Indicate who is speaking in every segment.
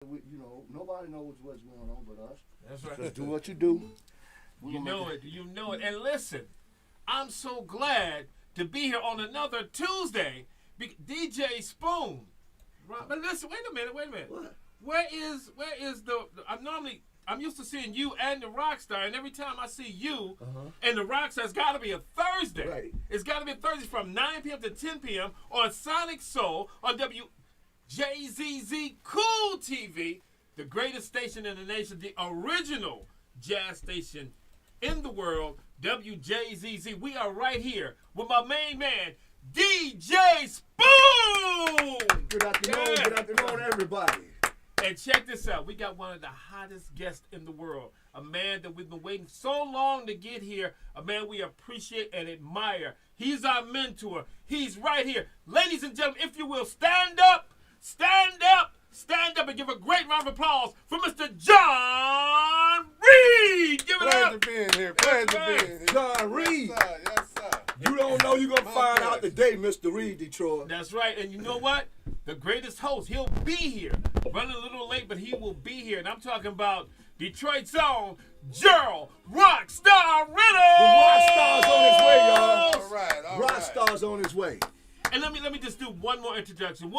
Speaker 1: Nobody knows what's going on but us.
Speaker 2: That's right.
Speaker 1: Just do what you do.
Speaker 2: You know it. You know it. And listen, I'm so glad to be here on another Tuesday. DJ Spoon. But listen, wait a minute.
Speaker 1: What?
Speaker 2: Where is the? I'm used to seeing you and the Rockstar, and every time I see you and the Rockstar, it's got to be a Thursday.
Speaker 1: Right.
Speaker 2: It's got to be a Thursday from 9 p.m. to 10 p.m. on Sonic Soul on WJZZ Cool TV, the greatest station in the nation, the original jazz station in the world, WJZZ. We are right here with my main man, DJ Spoon.
Speaker 1: Good afternoon, everybody.
Speaker 2: And check this out. We got one of the hottest guests in the world. A man that we've been waiting so long to get here. A man we appreciate and admire. He's our mentor. He's right here. Ladies and gentlemen, if you will, stand up, and give a great round of applause for Mr. John Reed. Give it
Speaker 3: Glad
Speaker 2: up.
Speaker 3: to be in here. Glad to be in here.
Speaker 1: John Reed.
Speaker 3: Yes, sir. Yes, sir.
Speaker 1: You don't know you're going to find out
Speaker 3: pleasure.
Speaker 1: today, Mr. Reed, Detroit.
Speaker 2: That's right. And you know what? The greatest host. He'll be here. Running a little late, but he will be here. And I'm talking about Detroit's own Gerald Rockstar Riddle.
Speaker 1: The Rockstar's on his way, y'all.
Speaker 3: All right.
Speaker 1: Rockstar's on his way.
Speaker 2: And let me just do one more introduction.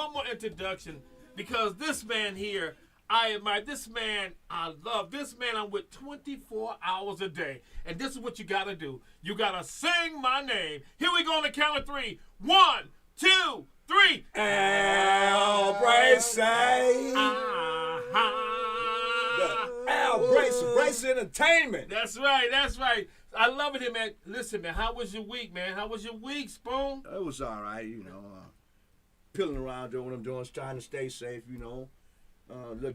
Speaker 2: Because this man here, I admire. This man, I love. This man I'm with 24 hours a day. And this is what you got to do. You got to sing my name. Here we go on the count of three. 1, 2, 3.
Speaker 1: Al Bracey. Al Brace Entertainment.
Speaker 2: That's right. I love it here, man. Listen, man, how was your week, man? How was your week, Spoon?
Speaker 1: It was all right, Pilling around doing what I'm doing, trying to stay safe, little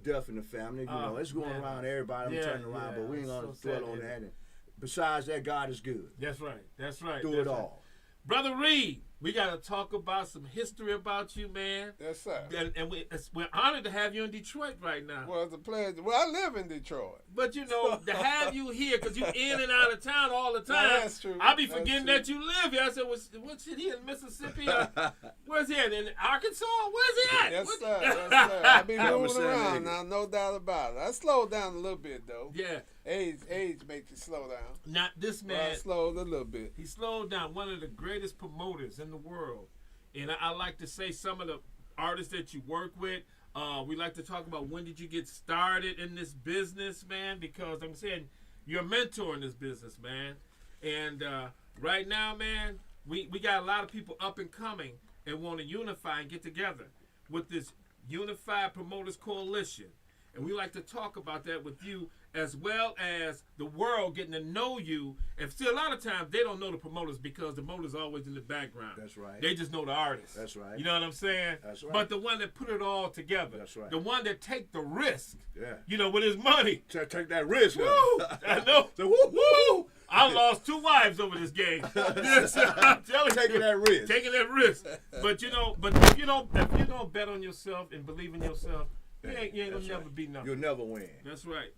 Speaker 1: death in the family, it's going around everybody. I'm turning around, but we ain't gonna dwell on that. And besides that, God is good.
Speaker 2: That's right.
Speaker 1: Do it all.
Speaker 2: Brother Reed, we got to talk about some history about you, man.
Speaker 3: Yes, sir.
Speaker 2: And we're honored to have you in Detroit right now.
Speaker 3: Well, it's a pleasure. Well, I live in Detroit.
Speaker 2: But, to have you here, because you in and out of town all the time.
Speaker 3: No, that's true.
Speaker 2: I be forgetting that you live here. I said, what's he in Mississippi? Where's he at? In Arkansas? Where's he at?
Speaker 3: Yes, sir. I be moving around now, no doubt about it. I slowed down a little bit, though.
Speaker 2: Yeah.
Speaker 3: Age makes you slow down.
Speaker 2: Not this man.
Speaker 3: Well, I slowed a little bit.
Speaker 2: He slowed down. One of the greatest promoters in the world. And I like to say some of the artists that you work with. We like to talk about when did you get started in this business, man? Because I'm saying you're a mentor in this business, man. And right now, man, we got a lot of people up and coming and want to unify and get together with this Unified Promoters Coalition. And we like to talk about that with you, as well as the world getting to know you. And see, a lot of times they don't know the promoters because the promoters are always in the background.
Speaker 1: That's right.
Speaker 2: They just know the artists.
Speaker 1: That's right.
Speaker 2: You know what I'm saying?
Speaker 1: That's right.
Speaker 2: But the one that put it all together.
Speaker 1: That's right.
Speaker 2: The one that take the risk.
Speaker 1: Yeah.
Speaker 2: With his money.
Speaker 1: Take that risk.
Speaker 2: Woo! I know.
Speaker 1: So, woo!
Speaker 2: I lost 2 wives over this game. Yes, I'm telling you.
Speaker 1: Taking that risk.
Speaker 2: Taking that risk. But if you don't bet on yourself and believe in yourself, you ain't gonna never be nothing.
Speaker 1: You'll never win.
Speaker 2: That's right.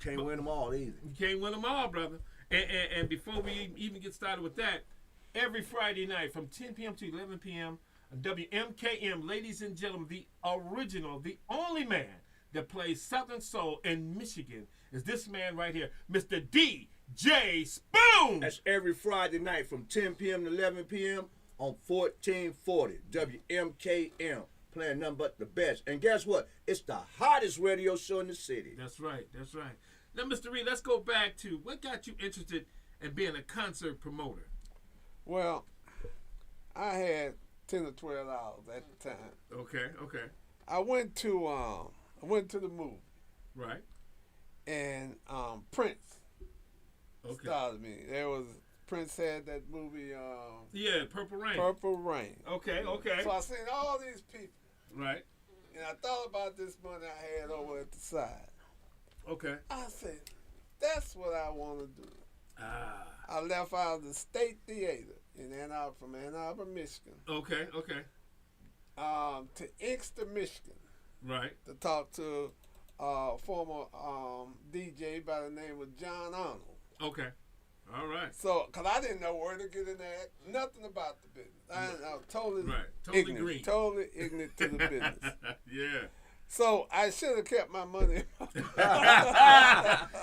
Speaker 1: Can't win them all either.
Speaker 2: You can't win them all, brother. And before we even get started with that, every Friday night from 10 p.m. to 11 p.m. on WMKM, ladies and gentlemen, the original, the only man that plays Southern Soul in Michigan is this man right here, Mr. DJ Spoon.
Speaker 1: That's every Friday night from 10 p.m. to 11 p.m. on 1440 WMKM. Playing nothing but the best. And guess what? It's the hottest radio show in the city.
Speaker 2: That's right. Now, Mr. Reed, let's go back to what got you interested in being a concert promoter?
Speaker 3: Well, I had 10 or 12 hours at the time.
Speaker 2: Okay.
Speaker 3: I went to the movie.
Speaker 2: Right.
Speaker 3: And Prince started me. Prince had that movie.
Speaker 2: Purple Rain.
Speaker 3: Purple Rain.
Speaker 2: Okay.
Speaker 3: So I seen all these people.
Speaker 2: Right.
Speaker 3: And I thought about this money I had over at the side.
Speaker 2: Okay.
Speaker 3: I said, that's what I want to do.
Speaker 2: Ah.
Speaker 3: I left out of the State Theater from Ann Arbor, Michigan.
Speaker 2: Okay.
Speaker 3: To Inkster, Michigan.
Speaker 2: Right.
Speaker 3: To talk to a former DJ by the name of John Arnold.
Speaker 2: Okay. All right.
Speaker 3: So, because I didn't know where to get in there, nothing about the business. I was totally
Speaker 2: Totally
Speaker 3: ignorant.
Speaker 2: green.
Speaker 3: Totally ignorant to the business.
Speaker 2: Yeah.
Speaker 3: So I should have kept my money.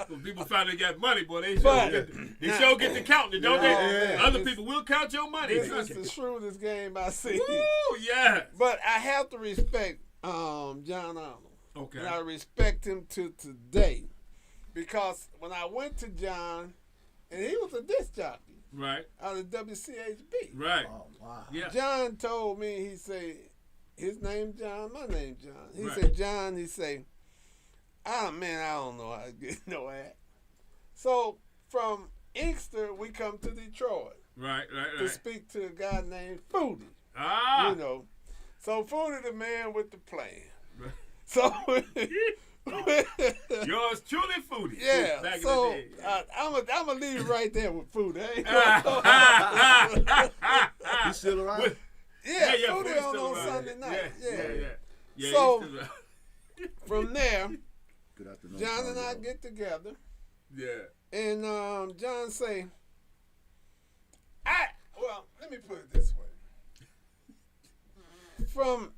Speaker 2: When people finally got money, boy, they
Speaker 3: But-
Speaker 2: sure get to counting it, don't
Speaker 3: Yeah,
Speaker 2: they?
Speaker 3: yeah.
Speaker 2: Other people will count your money.
Speaker 3: This is the shrewdest game I see.
Speaker 2: Woo, yeah.
Speaker 3: But I have to respect John Arnold.
Speaker 2: Okay.
Speaker 3: And I respect him to today. Because when I went to John, and he was a disc jockey
Speaker 2: Right.
Speaker 3: out of WCHB.
Speaker 2: Right.
Speaker 1: Oh, wow.
Speaker 2: Yeah.
Speaker 3: John told me, he said, his name John, my name John. He
Speaker 2: Right.
Speaker 3: said, John, he said, I don't know how to get no act. So from Inkster, we come to Detroit
Speaker 2: Right.
Speaker 3: to speak to a guy named Foodie.
Speaker 2: Ah.
Speaker 3: You know. So Foodie the man with the plan.
Speaker 2: Right.
Speaker 3: So
Speaker 2: Yours truly, Foodie.
Speaker 3: yeah,
Speaker 2: Back
Speaker 3: so
Speaker 2: in the day.
Speaker 3: I'm gonna leave it right there with Foodie. I ain't
Speaker 1: He's still around?
Speaker 3: yeah,
Speaker 2: yeah,
Speaker 3: Foodie
Speaker 2: Foodie's
Speaker 3: on
Speaker 2: still around.
Speaker 3: Sunday night.
Speaker 2: Yeah,
Speaker 3: So-
Speaker 2: he's still around.
Speaker 3: From there,
Speaker 1: Good afternoon.
Speaker 3: John and I
Speaker 1: Carl.
Speaker 3: get together,
Speaker 2: Yeah.
Speaker 3: and John say, well, let me put it this way. From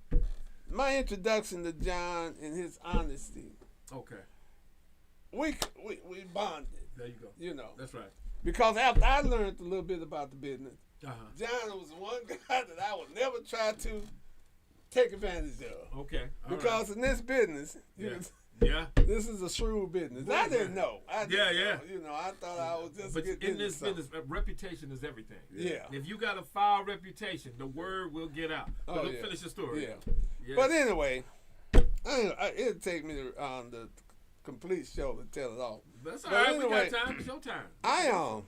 Speaker 3: my introduction to John and his honesty,
Speaker 2: Okay.
Speaker 3: we bonded,
Speaker 2: There you go.
Speaker 3: you know.
Speaker 2: That's right.
Speaker 3: Because after I learned a little bit about the business,
Speaker 2: Uh-huh.
Speaker 3: John was one guy that I would never try to take advantage of.
Speaker 2: Okay. All
Speaker 3: Because in this business,
Speaker 2: Yeah.
Speaker 3: you
Speaker 2: Yeah.
Speaker 3: this is a shrewd business. I didn't know. I didn't
Speaker 2: Yeah.
Speaker 3: know. You know, I thought I was just
Speaker 2: But
Speaker 3: getting
Speaker 2: in
Speaker 3: into
Speaker 2: this
Speaker 3: something.
Speaker 2: business, reputation is everything.
Speaker 3: Yeah.
Speaker 2: If you got a foul reputation, the word will get out. But
Speaker 3: Oh,
Speaker 2: let's
Speaker 3: yeah.
Speaker 2: finish the story.
Speaker 3: Yeah.
Speaker 2: Yeah.
Speaker 3: But anyway, it'll take me the complete show to tell it all.
Speaker 2: That's all
Speaker 3: but
Speaker 2: right.
Speaker 3: anyway,
Speaker 2: We got time. It's your time.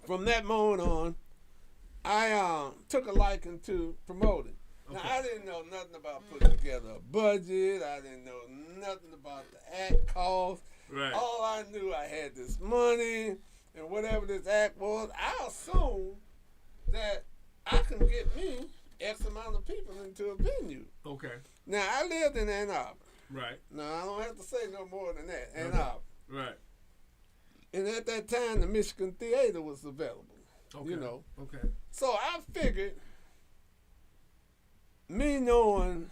Speaker 3: From that moment on, I took a liking to promoting. Now
Speaker 2: Okay.
Speaker 3: I didn't know nothing about putting together a budget. I didn't know nothing about the act cost.
Speaker 2: Right.
Speaker 3: All I knew, I had this money, and whatever this act was, I assumed that I can get me X amount of people into a venue.
Speaker 2: Okay.
Speaker 3: Now I lived in Ann Arbor.
Speaker 2: Right.
Speaker 3: Now I don't have to say no more than that. Ann
Speaker 2: Okay.
Speaker 3: Arbor.
Speaker 2: Right.
Speaker 3: And at that time, the Michigan Theater was available.
Speaker 2: Okay.
Speaker 3: You know.
Speaker 2: Okay.
Speaker 3: So I figured, me knowing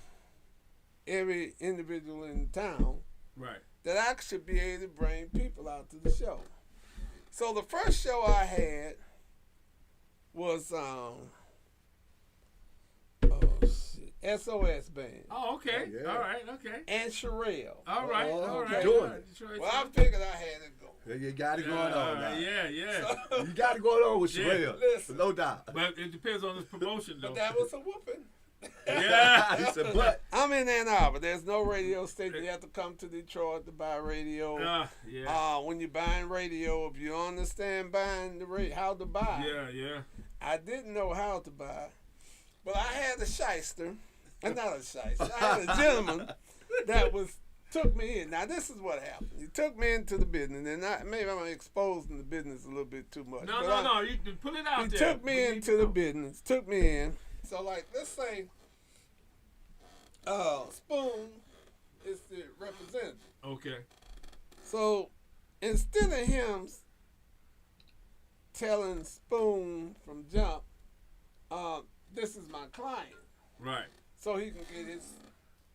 Speaker 3: every individual in town,
Speaker 2: Right.
Speaker 3: that I should be able to bring people out to the show. So the first show I had was SOS Band
Speaker 2: Oh, okay.
Speaker 1: Oh, yeah.
Speaker 2: All right. Okay.
Speaker 3: and Sherelle.
Speaker 2: All right.
Speaker 1: Oh,
Speaker 2: all
Speaker 1: okay.
Speaker 2: right.
Speaker 1: Doing
Speaker 2: all right.
Speaker 1: it.
Speaker 2: Detroit
Speaker 3: Well, I
Speaker 2: Sound.
Speaker 3: figured I had it going.
Speaker 1: Yeah, you got it going
Speaker 2: Yeah,
Speaker 1: on now.
Speaker 2: yeah.
Speaker 1: You got it going on with
Speaker 2: Yeah.
Speaker 1: Sherelle.
Speaker 3: Listen.
Speaker 1: No doubt.
Speaker 2: But it depends on his promotion, though.
Speaker 3: But that was a whooping.
Speaker 2: Yeah.
Speaker 1: He said, but
Speaker 3: I'm in Ann Arbor. There's no radio station. You have to come to Detroit to buy radio.
Speaker 2: Yeah.
Speaker 3: When you're buying radio, if you understand buying the how to buy,
Speaker 2: Yeah.
Speaker 3: I didn't know how to buy, but I had a shyster, not a shyster. I had a gentleman that took me in. Now this is what happened. He took me into the business, and maybe I'm exposing the business a little bit too much.
Speaker 2: No,
Speaker 3: but
Speaker 2: no. You put it out
Speaker 3: He
Speaker 2: there.
Speaker 3: took me
Speaker 2: We need
Speaker 3: into
Speaker 2: to
Speaker 3: the
Speaker 2: know.
Speaker 3: business. Took me in. So like, let's say, Spoon is the representative.
Speaker 2: Okay.
Speaker 3: So instead of him telling Spoon from jump, this is my client,
Speaker 2: Right.
Speaker 3: so he can get his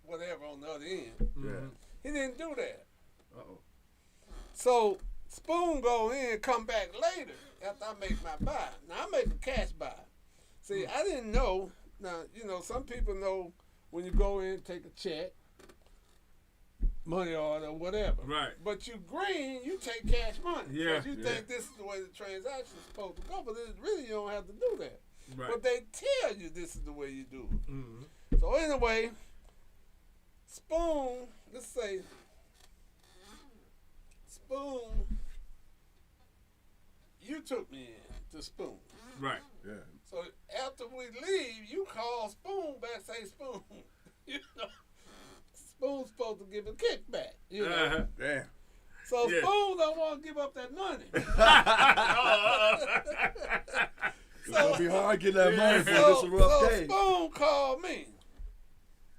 Speaker 3: whatever on the other end.
Speaker 2: Mhm.
Speaker 3: He didn't do that.
Speaker 2: Uh-oh.
Speaker 3: So Spoon go in, come back later after I make my buy. Now I make a cash buy. See, I didn't know. Now, you know, some people know when you go in, take a check, money order, whatever.
Speaker 2: Right.
Speaker 3: But you green, you take cash money.
Speaker 2: Yeah,
Speaker 3: 'Cause you
Speaker 2: yeah.
Speaker 3: think this is the way the transaction's supposed to go, but really you don't have to do that.
Speaker 2: Right.
Speaker 3: But they tell you this is the way you do it.
Speaker 2: Mhm.
Speaker 3: So anyway, Spoon, let's say, Spoon, you took me in to Spoon.
Speaker 2: Right.
Speaker 1: yeah.
Speaker 3: So after we leave, you call Spoon back, say, Spoon, you know, Spoon's supposed to give a kickback, you know.
Speaker 2: Uh-huh.
Speaker 1: Damn.
Speaker 3: So
Speaker 2: Yeah.
Speaker 3: Spoon don't want to give up that money.
Speaker 1: It's gonna be hard getting that money for
Speaker 3: So,
Speaker 1: this a rough
Speaker 3: so
Speaker 1: day.
Speaker 3: Spoon called me.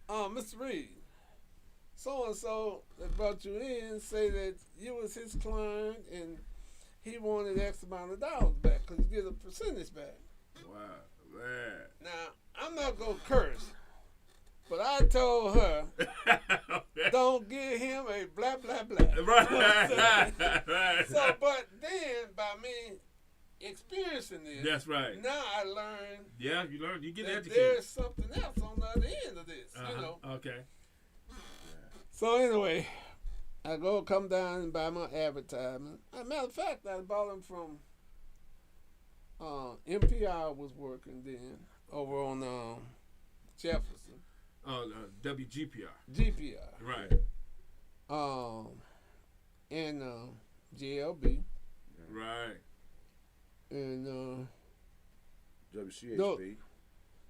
Speaker 3: Mr. Reed, so-and-so that brought you in say that you was his client and he wanted X amount of dollars back because you get a percentage back.
Speaker 2: Wow. Man.
Speaker 3: Now, I'm not going to curse, But I told her, don't give him a blah, blah, blah.
Speaker 2: Right.
Speaker 3: So, but then by me experiencing this,
Speaker 2: That's right.
Speaker 3: now I learned
Speaker 2: Yeah, you learn. You get
Speaker 3: that
Speaker 2: educated.
Speaker 3: there's something else on the other end of this, you know.
Speaker 2: Okay.
Speaker 3: So anyway, I go come down and buy my advertisement. As a matter of fact, I bought them from NPR was working then over on Jefferson.
Speaker 2: WGPR.
Speaker 3: GPR.
Speaker 2: Right.
Speaker 3: And GLB.
Speaker 2: Right.
Speaker 3: And
Speaker 1: WCHB.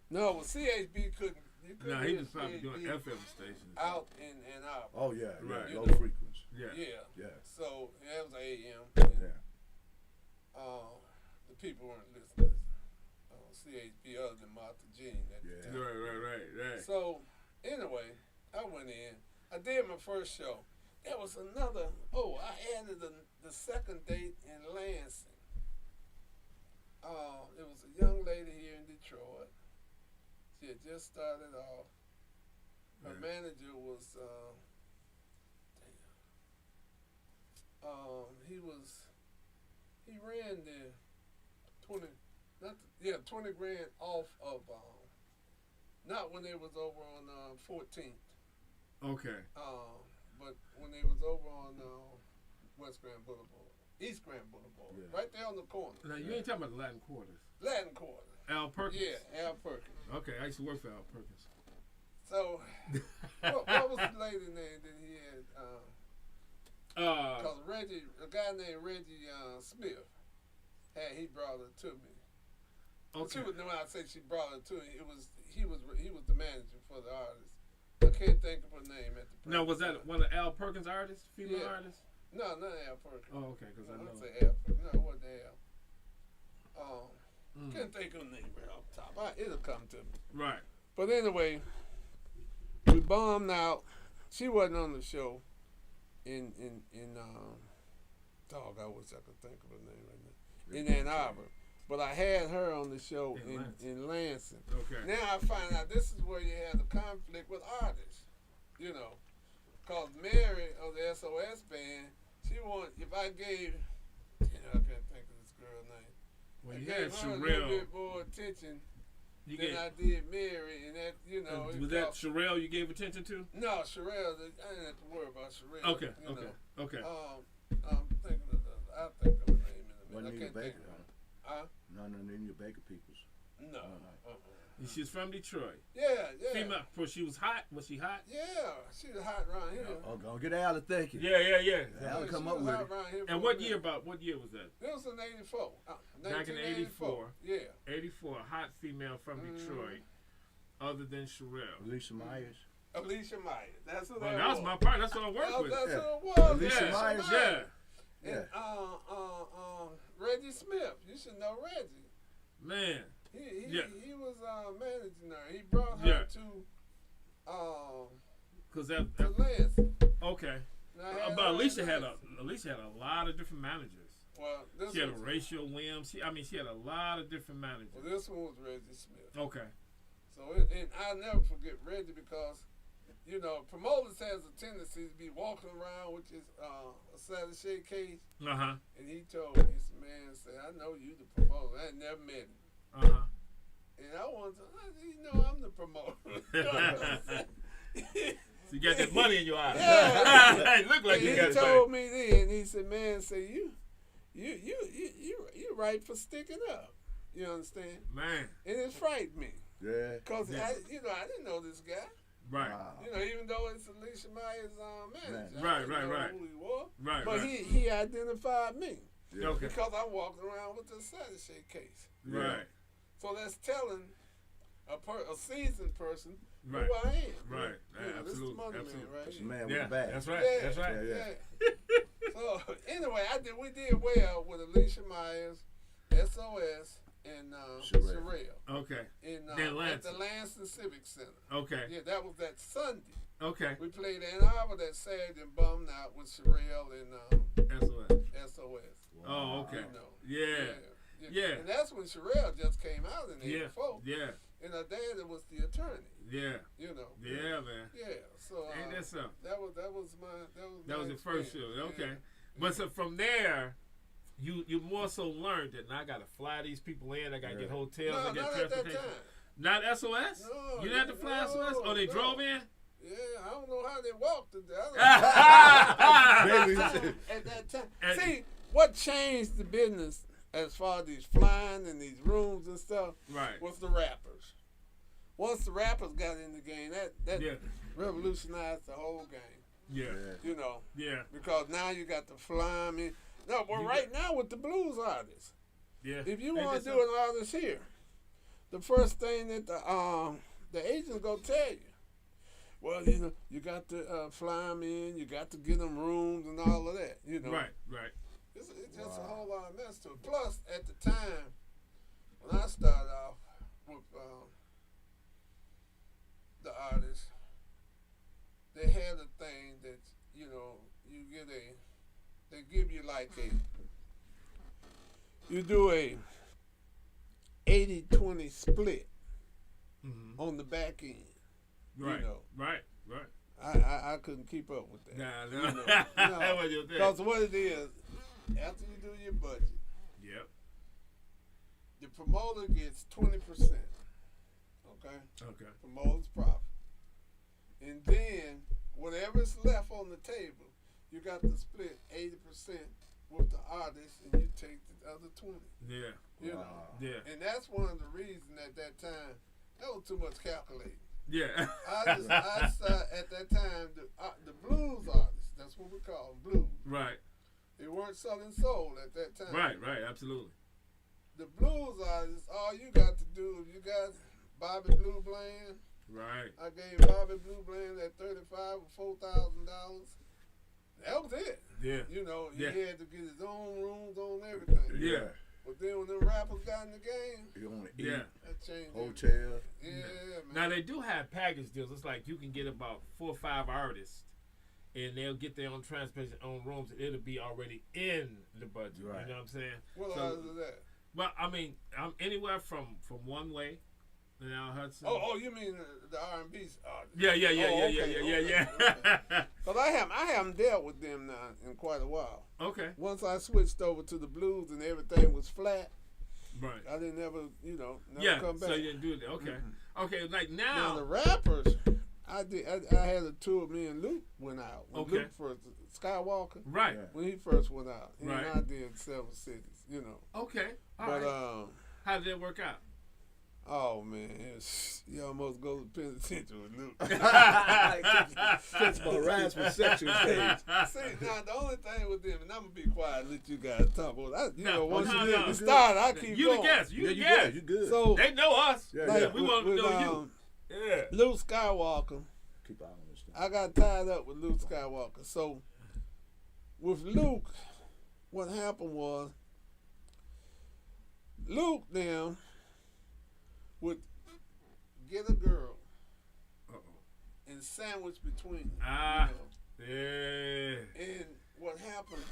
Speaker 3: no, well, CHB couldn't. You couldn't
Speaker 2: No, he
Speaker 3: hear
Speaker 2: was probably doing
Speaker 3: CHB
Speaker 2: FM stations.
Speaker 3: out in Ann Arbor.
Speaker 1: Oh yeah,
Speaker 2: Right.
Speaker 1: Low frequency.
Speaker 2: Yeah.
Speaker 3: Yeah.
Speaker 1: Yeah.
Speaker 3: So that was AM.
Speaker 1: Yeah.
Speaker 3: The people weren't listening. CHB other than Martha Jean.
Speaker 1: Yeah.
Speaker 2: Right.
Speaker 3: So anyway, I went in. I did my first show. There was another. Oh, I added the second date in Lansing. It was a young lady here in Detroit. She had just started off. Her manager was he ran the 20 grand off of not when they was over on 14th.
Speaker 2: Okay.
Speaker 3: But when they was over on West Grand Boulevard, East Grand Boulevard, right there on the corner.
Speaker 2: Now you ain't talking about the Latin Quarters.
Speaker 3: Latin Quarter.
Speaker 2: Al Perkins.
Speaker 3: Yeah, Al Perkins.
Speaker 2: Okay, I used to work for Al Perkins.
Speaker 3: So, what was the lady name that he had? Because Reggie, a guy named Reggie Smith, he brought her to me.
Speaker 2: Okay.
Speaker 3: She was, when I say she brought her to me, he was the manager for the artist. I can't think of her name at the present
Speaker 2: Now, was that
Speaker 3: time.
Speaker 2: one of Al Perkins' artists, female
Speaker 3: Yeah.
Speaker 2: artists?
Speaker 3: No, not Al Perkins.
Speaker 2: Oh, okay, because I
Speaker 3: I
Speaker 2: know.
Speaker 3: say Al Perkins. No, it wasn't Al. Can't think of her name right off the top. It'll come to me.
Speaker 2: Right.
Speaker 3: But anyway, we bombed out. She wasn't on the show. Dog, I wish I could think of her name right now. In Ann Arbor. But I had her on the show in Lansing.
Speaker 2: Okay.
Speaker 3: Now I find out this is where you have the conflict with artists. You know. Because Mary of the SOS band, she wanted, if I gave, I can't think of this girl's name.
Speaker 2: Well,
Speaker 3: I
Speaker 2: you
Speaker 3: gave
Speaker 2: had
Speaker 3: her a little
Speaker 2: Sherelle.
Speaker 3: bit more attention
Speaker 2: You
Speaker 3: than
Speaker 2: gave,
Speaker 3: I did Mary, and that, you know.
Speaker 2: was that Sherelle you gave attention to?
Speaker 3: No, Sherelle, I didn't have to worry about Sherelle.
Speaker 2: Okay,
Speaker 3: you
Speaker 2: okay,
Speaker 3: know.
Speaker 2: okay.
Speaker 3: I'm thinking of I'll think of her name in a
Speaker 1: Wasn't
Speaker 3: minute. I
Speaker 1: Nina
Speaker 3: can't think
Speaker 1: Baker,
Speaker 3: of her.
Speaker 1: huh? No, Nina Baker peoples.
Speaker 3: No.
Speaker 2: She's from Detroit.
Speaker 3: Yeah.
Speaker 2: Female. Was she hot? Was she hot?
Speaker 3: Yeah, she was hot around here.
Speaker 1: Oh, go get Al to thinking.
Speaker 2: Yeah.
Speaker 1: Al come
Speaker 3: she
Speaker 1: up
Speaker 3: was
Speaker 1: with
Speaker 3: hot
Speaker 1: it.
Speaker 3: around here for
Speaker 2: And
Speaker 3: a
Speaker 2: what
Speaker 3: minute.
Speaker 2: year? What year was that?
Speaker 3: It was in 84.
Speaker 2: Back in 84.
Speaker 3: Yeah.
Speaker 2: 84. A hot female from Detroit, other than Sherelle.
Speaker 1: Alicia Myers.
Speaker 3: Alicia Myers. That's who
Speaker 2: Well,
Speaker 3: that
Speaker 2: that was
Speaker 3: was.
Speaker 2: my part. That's what I worked with.
Speaker 3: That's
Speaker 1: Yeah.
Speaker 3: who it was.
Speaker 1: Alicia
Speaker 2: Yeah.
Speaker 1: Myers.
Speaker 2: Yeah.
Speaker 3: And Reggie Smith. You should know Reggie.
Speaker 2: Man.
Speaker 3: He was managing her. He brought her
Speaker 2: Yeah.
Speaker 3: to
Speaker 2: Cause that
Speaker 3: Lansing.
Speaker 2: okay.
Speaker 3: Now,
Speaker 2: But Alicia had a lot of different managers.
Speaker 3: Well, this
Speaker 2: She had a
Speaker 3: was,
Speaker 2: Rachel Williams. She had a lot of different managers.
Speaker 3: well, this one was Reggie Smith.
Speaker 2: Okay.
Speaker 3: So, and I'll never forget Reggie because, you know, promoters has a tendency to be walking around with his attaché case.
Speaker 2: Uh-huh.
Speaker 3: And he told me, he said, man, I know you the promoter. I had never met him.
Speaker 2: Uh-huh.
Speaker 3: And I wanted to, you know, I'm the promoter. You know what I'm saying?
Speaker 2: So you got that money in your eyes.
Speaker 3: Yeah.
Speaker 2: It looked like
Speaker 3: And
Speaker 2: you got
Speaker 3: he
Speaker 2: it.
Speaker 3: told me then, he said, man, you right for sticking up. You understand?
Speaker 2: Man.
Speaker 3: And it frightened me.
Speaker 1: Yeah.
Speaker 3: Because,
Speaker 2: Yeah.
Speaker 3: I didn't know this guy.
Speaker 2: Right.
Speaker 1: Wow.
Speaker 3: You know, even though it's Alicia Myers' manager.
Speaker 2: Right,
Speaker 3: I didn't know
Speaker 2: right.
Speaker 3: who he was.
Speaker 2: Right.
Speaker 3: But
Speaker 2: right.
Speaker 3: he identified me.
Speaker 1: Yeah.
Speaker 2: Okay.
Speaker 3: Because I'm walking around with the attaché case.
Speaker 2: Right.
Speaker 3: So that's telling a seasoned person
Speaker 2: Right.
Speaker 3: who I am.
Speaker 2: Right.
Speaker 3: You know, this is the
Speaker 2: Absolutely.
Speaker 3: money man,
Speaker 2: Absolutely.
Speaker 3: right?
Speaker 1: That's the
Speaker 3: here.
Speaker 1: man with
Speaker 2: Yeah.
Speaker 1: the bag.
Speaker 2: That's right.
Speaker 3: Yeah.
Speaker 2: That's right.
Speaker 1: Yeah.
Speaker 3: So anyway, we did well with Alicia Myers, SOS, and Sherelle.
Speaker 2: Okay.
Speaker 3: In
Speaker 2: Then
Speaker 3: at the
Speaker 2: Lansing.
Speaker 3: Lansing Civic Center.
Speaker 2: Okay.
Speaker 3: Yeah, that was that Sunday.
Speaker 2: Okay.
Speaker 3: We played Ann Arbor that Saturday and bummed out with Sherelle and
Speaker 2: SOS.
Speaker 3: SOS.
Speaker 2: Oh, okay.
Speaker 3: You know.
Speaker 2: Yeah. Yeah.
Speaker 3: And that's when Sherelle just came out in
Speaker 2: Yeah.
Speaker 3: '84.
Speaker 2: Yeah.
Speaker 3: And her daddy was the attorney.
Speaker 2: Yeah.
Speaker 3: You know.
Speaker 2: Yeah, man.
Speaker 3: Yeah. So
Speaker 2: Ain't that something?
Speaker 3: that was
Speaker 2: That was the first show.
Speaker 3: experience.
Speaker 2: Okay.
Speaker 3: Yeah.
Speaker 2: But so from there, you more so learned that now I gotta fly these people in. I gotta get hotels.
Speaker 3: No,
Speaker 2: I get
Speaker 3: not at that
Speaker 2: transportation.
Speaker 3: time.
Speaker 2: Not SOS.
Speaker 3: No,
Speaker 2: You didn't have to fly SOS. Oh, they
Speaker 3: no.
Speaker 2: drove in.
Speaker 3: Yeah, I don't know how they walked it.
Speaker 1: Baby.
Speaker 3: At that time.
Speaker 2: And-
Speaker 3: See, what changed the business as far as these flying and these rooms and stuff
Speaker 2: Right.
Speaker 3: was the rappers. Once the rappers got in the game, that
Speaker 2: Yeah.
Speaker 3: revolutionized the whole game.
Speaker 2: Yeah.
Speaker 3: You know,
Speaker 2: Yeah.
Speaker 3: because now you got the fly. I mean, no, but
Speaker 2: You
Speaker 3: right now with the blues artists,
Speaker 2: Yeah.
Speaker 3: if you
Speaker 2: Ain't
Speaker 3: want
Speaker 2: that
Speaker 3: to do an artist here, the first thing that the agent's gonna tell you, well, you know, you got to fly them in, you got to get them rooms and all of that. You know,
Speaker 2: Right. Right.
Speaker 3: It's just a whole lot of mess to it. Plus, at the time when I started off with the artists, they had a thing that you know you get they give you like you do a 80-20 split
Speaker 2: Mm-hmm.
Speaker 3: on the back end.
Speaker 2: Right.
Speaker 3: You know,
Speaker 2: Right. Right.
Speaker 3: I couldn't keep up with that.
Speaker 2: Nah.
Speaker 3: You know,
Speaker 2: That was your thing.
Speaker 3: because what it is, after you do your budget,
Speaker 2: Yep.
Speaker 3: the promoter gets 20%. Okay?
Speaker 2: Okay.
Speaker 3: Promoter's profit. And then whatever's left on the table, you got to split 80% with the artist and you take the other 20.
Speaker 2: Yeah.
Speaker 3: You know.
Speaker 2: Yeah.
Speaker 3: And that's one of the reasons at that time, that was too much calculating.
Speaker 2: Yeah.
Speaker 3: I saw at that time the blues artists, that's what we call them, blues.
Speaker 2: Right.
Speaker 3: They weren't selling soul at that time.
Speaker 2: Right. Right. Absolutely.
Speaker 3: The blues artists, all you got to do, you got Bobby Blue Bland.
Speaker 2: Right.
Speaker 3: I gave Bobby Blue Bland that $35 or $4,000. That was it.
Speaker 2: Yeah.
Speaker 3: You know, he
Speaker 2: Yeah.
Speaker 3: had to get his own rooms on everything.
Speaker 2: Yeah.
Speaker 3: But then when the rappers got in the game,
Speaker 1: You only eat,
Speaker 2: Yeah.
Speaker 3: that changed.
Speaker 1: hotel.
Speaker 3: everything. Yeah, man.
Speaker 2: Now they do have package deals. It's like you can get about 4 or 5 artists, and they'll get their own transportation, own rooms. And it'll be already in the budget.
Speaker 1: Right.
Speaker 2: You know what I'm saying?
Speaker 3: What
Speaker 2: So-
Speaker 3: artists is that?
Speaker 2: But I mean, I'm anywhere from One Way, now Hudson.
Speaker 3: Oh, you mean the R&B artists?
Speaker 2: Yeah.
Speaker 3: Oh, okay,
Speaker 2: Yeah.
Speaker 3: Because I haven't dealt with them now in quite a while.
Speaker 2: Okay.
Speaker 3: Once I switched over to the blues and everything was flat,
Speaker 2: Right.
Speaker 3: I didn't ever
Speaker 2: Yeah.
Speaker 3: come back.
Speaker 2: So you didn't do that. Okay. Okay. Like
Speaker 3: Now the
Speaker 2: now.
Speaker 3: rappers, I had a tour. Me and Luke went out. When
Speaker 2: Okay.
Speaker 3: Luke first, Skywalker,
Speaker 2: Right.
Speaker 1: Yeah.
Speaker 3: when he first went out, he
Speaker 2: Right.
Speaker 3: and I did 7 cities. You know,
Speaker 2: Okay. All
Speaker 3: but
Speaker 2: right. How did that work out?
Speaker 3: oh man, you almost go to the penitentiary with Luke.
Speaker 1: Sexual harassment, sexual stage.
Speaker 3: See, now the only thing with them, and I'm gonna be quiet and let you guys talk about. Once
Speaker 2: no,
Speaker 3: you get
Speaker 2: no.
Speaker 3: the start, I keep
Speaker 2: You
Speaker 3: going.
Speaker 2: the guest. You
Speaker 1: Yeah,
Speaker 2: the
Speaker 1: you
Speaker 2: guest.
Speaker 1: good. You good.
Speaker 3: So
Speaker 2: They know us.
Speaker 1: Yeah,
Speaker 3: like,
Speaker 1: yeah.
Speaker 2: We want to
Speaker 3: with,
Speaker 2: know you. Yeah.
Speaker 3: Luke Skywalker.
Speaker 1: Keep eye on this thing.
Speaker 3: I got tied up with Luke Skywalker. So with Luke, what happened was Luke then would get a girl
Speaker 2: Uh-oh.
Speaker 3: and sandwich between them.
Speaker 2: Ah.
Speaker 3: you
Speaker 2: Yeah.
Speaker 3: know. And what happened,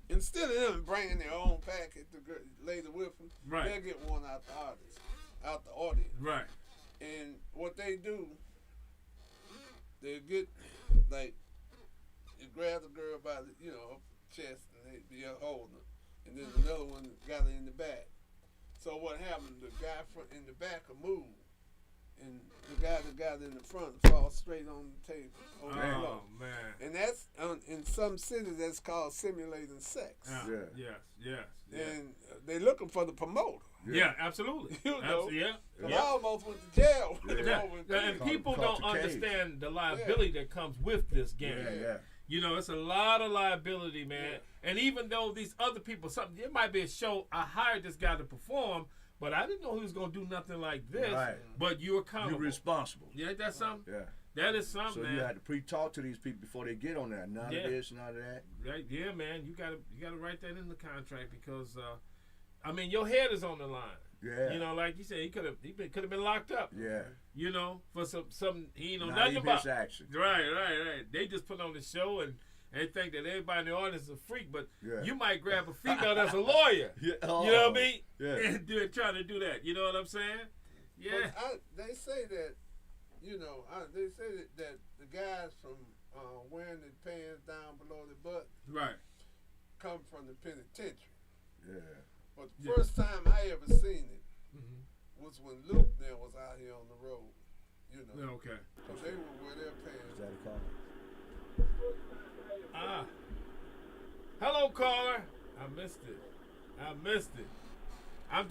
Speaker 3: instead of them bringing their own packet to later with them,
Speaker 2: Right.
Speaker 3: they'll get one out the artist, out the audience.
Speaker 2: Right.
Speaker 3: And what they do, they get like you grab the girl by the chest and they be holding her, and then another one got her in the back. So what happened? The guy in the back will move, and the guy that got in the front falls straight on the table on the floor.
Speaker 2: Oh man.
Speaker 3: And that's in some cities that's called simulating sex.
Speaker 2: Yeah. Yes. Yes. Yeah.
Speaker 3: And they're looking for the promoter.
Speaker 2: Yeah. Absolutely.
Speaker 3: You know.
Speaker 2: Yeah.
Speaker 3: 'Cause I almost went to jail.
Speaker 1: Yeah.
Speaker 3: over in
Speaker 2: Yeah, and
Speaker 3: Cleveland.
Speaker 2: people
Speaker 1: Caught
Speaker 2: don't
Speaker 1: the cage.
Speaker 2: understand the liability that comes with this game.
Speaker 1: Yeah, yeah.
Speaker 2: You know, it's a lot of liability, man.
Speaker 3: Yeah.
Speaker 2: And even though these other people, it might be a show, I hired this guy to perform, but I didn't know he was going to do nothing like this.
Speaker 1: Right.
Speaker 2: But you're accountable.
Speaker 1: You're responsible.
Speaker 2: Yeah, that's something.
Speaker 1: Yeah.
Speaker 2: That is something,
Speaker 1: So
Speaker 2: man.
Speaker 1: you had to pre-talk to these people before they get on there. None
Speaker 2: Yeah.
Speaker 1: of this, none of that.
Speaker 2: Right? Yeah, man. You gotta write that in the contract because, I mean, your head is on the line.
Speaker 1: Yeah.
Speaker 2: You know, like you said, he could have been locked up.
Speaker 1: Yeah.
Speaker 2: You know, for some he know
Speaker 1: Not
Speaker 2: nothing
Speaker 1: even
Speaker 2: about.
Speaker 1: his action.
Speaker 2: Right. They just put on the show and They think that everybody in the audience is a freak, but
Speaker 1: Yeah.
Speaker 2: you might grab a female that's a lawyer.
Speaker 1: Yeah.
Speaker 2: You know what I mean?
Speaker 1: Yeah.
Speaker 2: And trying to do that. You know what I'm saying? Yeah.
Speaker 3: But they say that, they say that the guys from wearing their pants down below their butt
Speaker 2: Right.
Speaker 3: come from the penitentiary.
Speaker 1: Yeah.
Speaker 3: But the first time I ever seen it was when Luke there was out here on the road.
Speaker 2: Okay.
Speaker 3: Because they would wear their pants.
Speaker 1: Is that a call?
Speaker 2: Hello, caller. I missed it.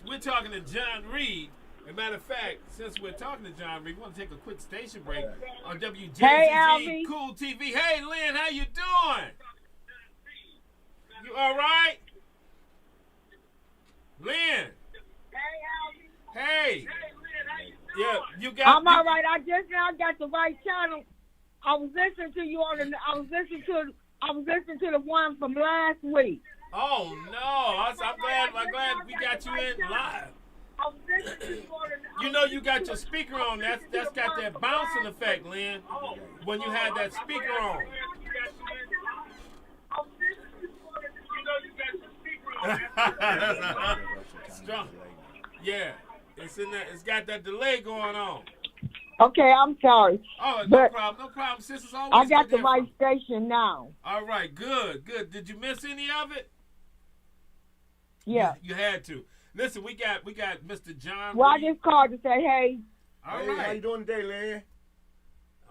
Speaker 2: We're talking to John Reed. As a matter of fact, since we're talking to John Reed, we want to take a quick station break on WJZZ
Speaker 4: Hey,
Speaker 2: Cool TV. Hey, Lynn, how you doing? You all right? Lynn. Hey. Yeah, you got.
Speaker 4: I'm all right. I just now got the right channel. I was listening to you on the. I was listening to the one from last week.
Speaker 2: Oh no! I'm glad we got you in live.
Speaker 4: I was listening to you on the.
Speaker 2: You know you got your speaker on. That's got that bouncing effect, Lynn. When you had that speaker on. Strong. Yeah, it's in that. It's got that delay going on.
Speaker 4: Okay, I'm sorry.
Speaker 2: Oh, no
Speaker 4: But
Speaker 2: problem, Sis, it's always
Speaker 4: I got
Speaker 2: good
Speaker 4: the
Speaker 2: to hear
Speaker 4: right station now.
Speaker 2: All right, good. Did you miss any of it?
Speaker 4: Yeah.
Speaker 2: You had to. Listen, we got Mr. John
Speaker 4: Well, I
Speaker 2: Reed.
Speaker 4: just called to say, hey.
Speaker 2: All
Speaker 1: Hey,
Speaker 2: right.
Speaker 1: how you doing today, Lynn?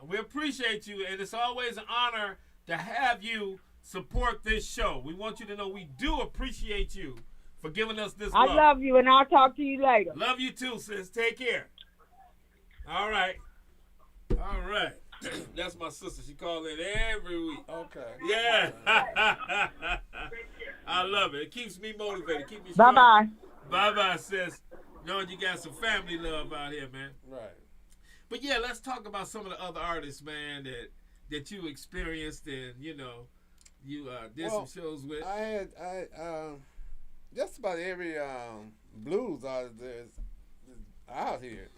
Speaker 2: We appreciate you, and it's always an honor to have you support this show. We want you to know we do appreciate you for giving us this
Speaker 4: I
Speaker 2: love.
Speaker 4: love you, and I'll talk to you later.
Speaker 2: Love you too, sis. Take care. All right. That's my sister. She calls in every week.
Speaker 3: Okay.
Speaker 2: Yeah. I love it. It keeps me motivated. Keep me strong.
Speaker 4: Bye-bye.
Speaker 2: Bye-bye, sis. Knowing you got some family love out here, man.
Speaker 3: Right.
Speaker 2: But yeah, let's talk about some of the other artists, man, that you experienced and you did some shows with.
Speaker 3: I just about every blues artist that's out here,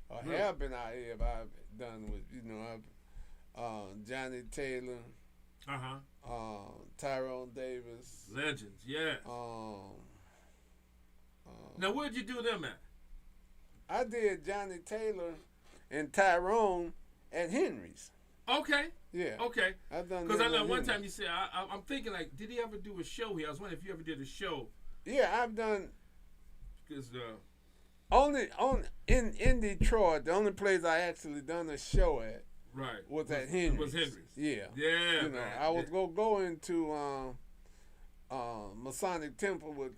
Speaker 3: or have been out here. I've done with Johnny Taylor, Tyrone Davis,
Speaker 2: Legends, yeah. Now, where'd you do them at?
Speaker 3: I did Johnny Taylor and Tyrone at Henry's.
Speaker 2: Okay.
Speaker 3: Yeah.
Speaker 2: Okay.
Speaker 3: I've done.
Speaker 2: Because I
Speaker 3: them
Speaker 2: know
Speaker 3: at
Speaker 2: one
Speaker 3: Henry's.
Speaker 2: time you said, I'm thinking like, did he ever do a show here? I was wondering if you ever did a show.
Speaker 3: Yeah, I've done.
Speaker 2: Because
Speaker 3: Only in Detroit, the only place I actually done a show at was at Henry's.
Speaker 2: Was Henry's.
Speaker 3: Yeah.
Speaker 2: Yeah.
Speaker 3: Man. I was gonna go into Masonic Temple with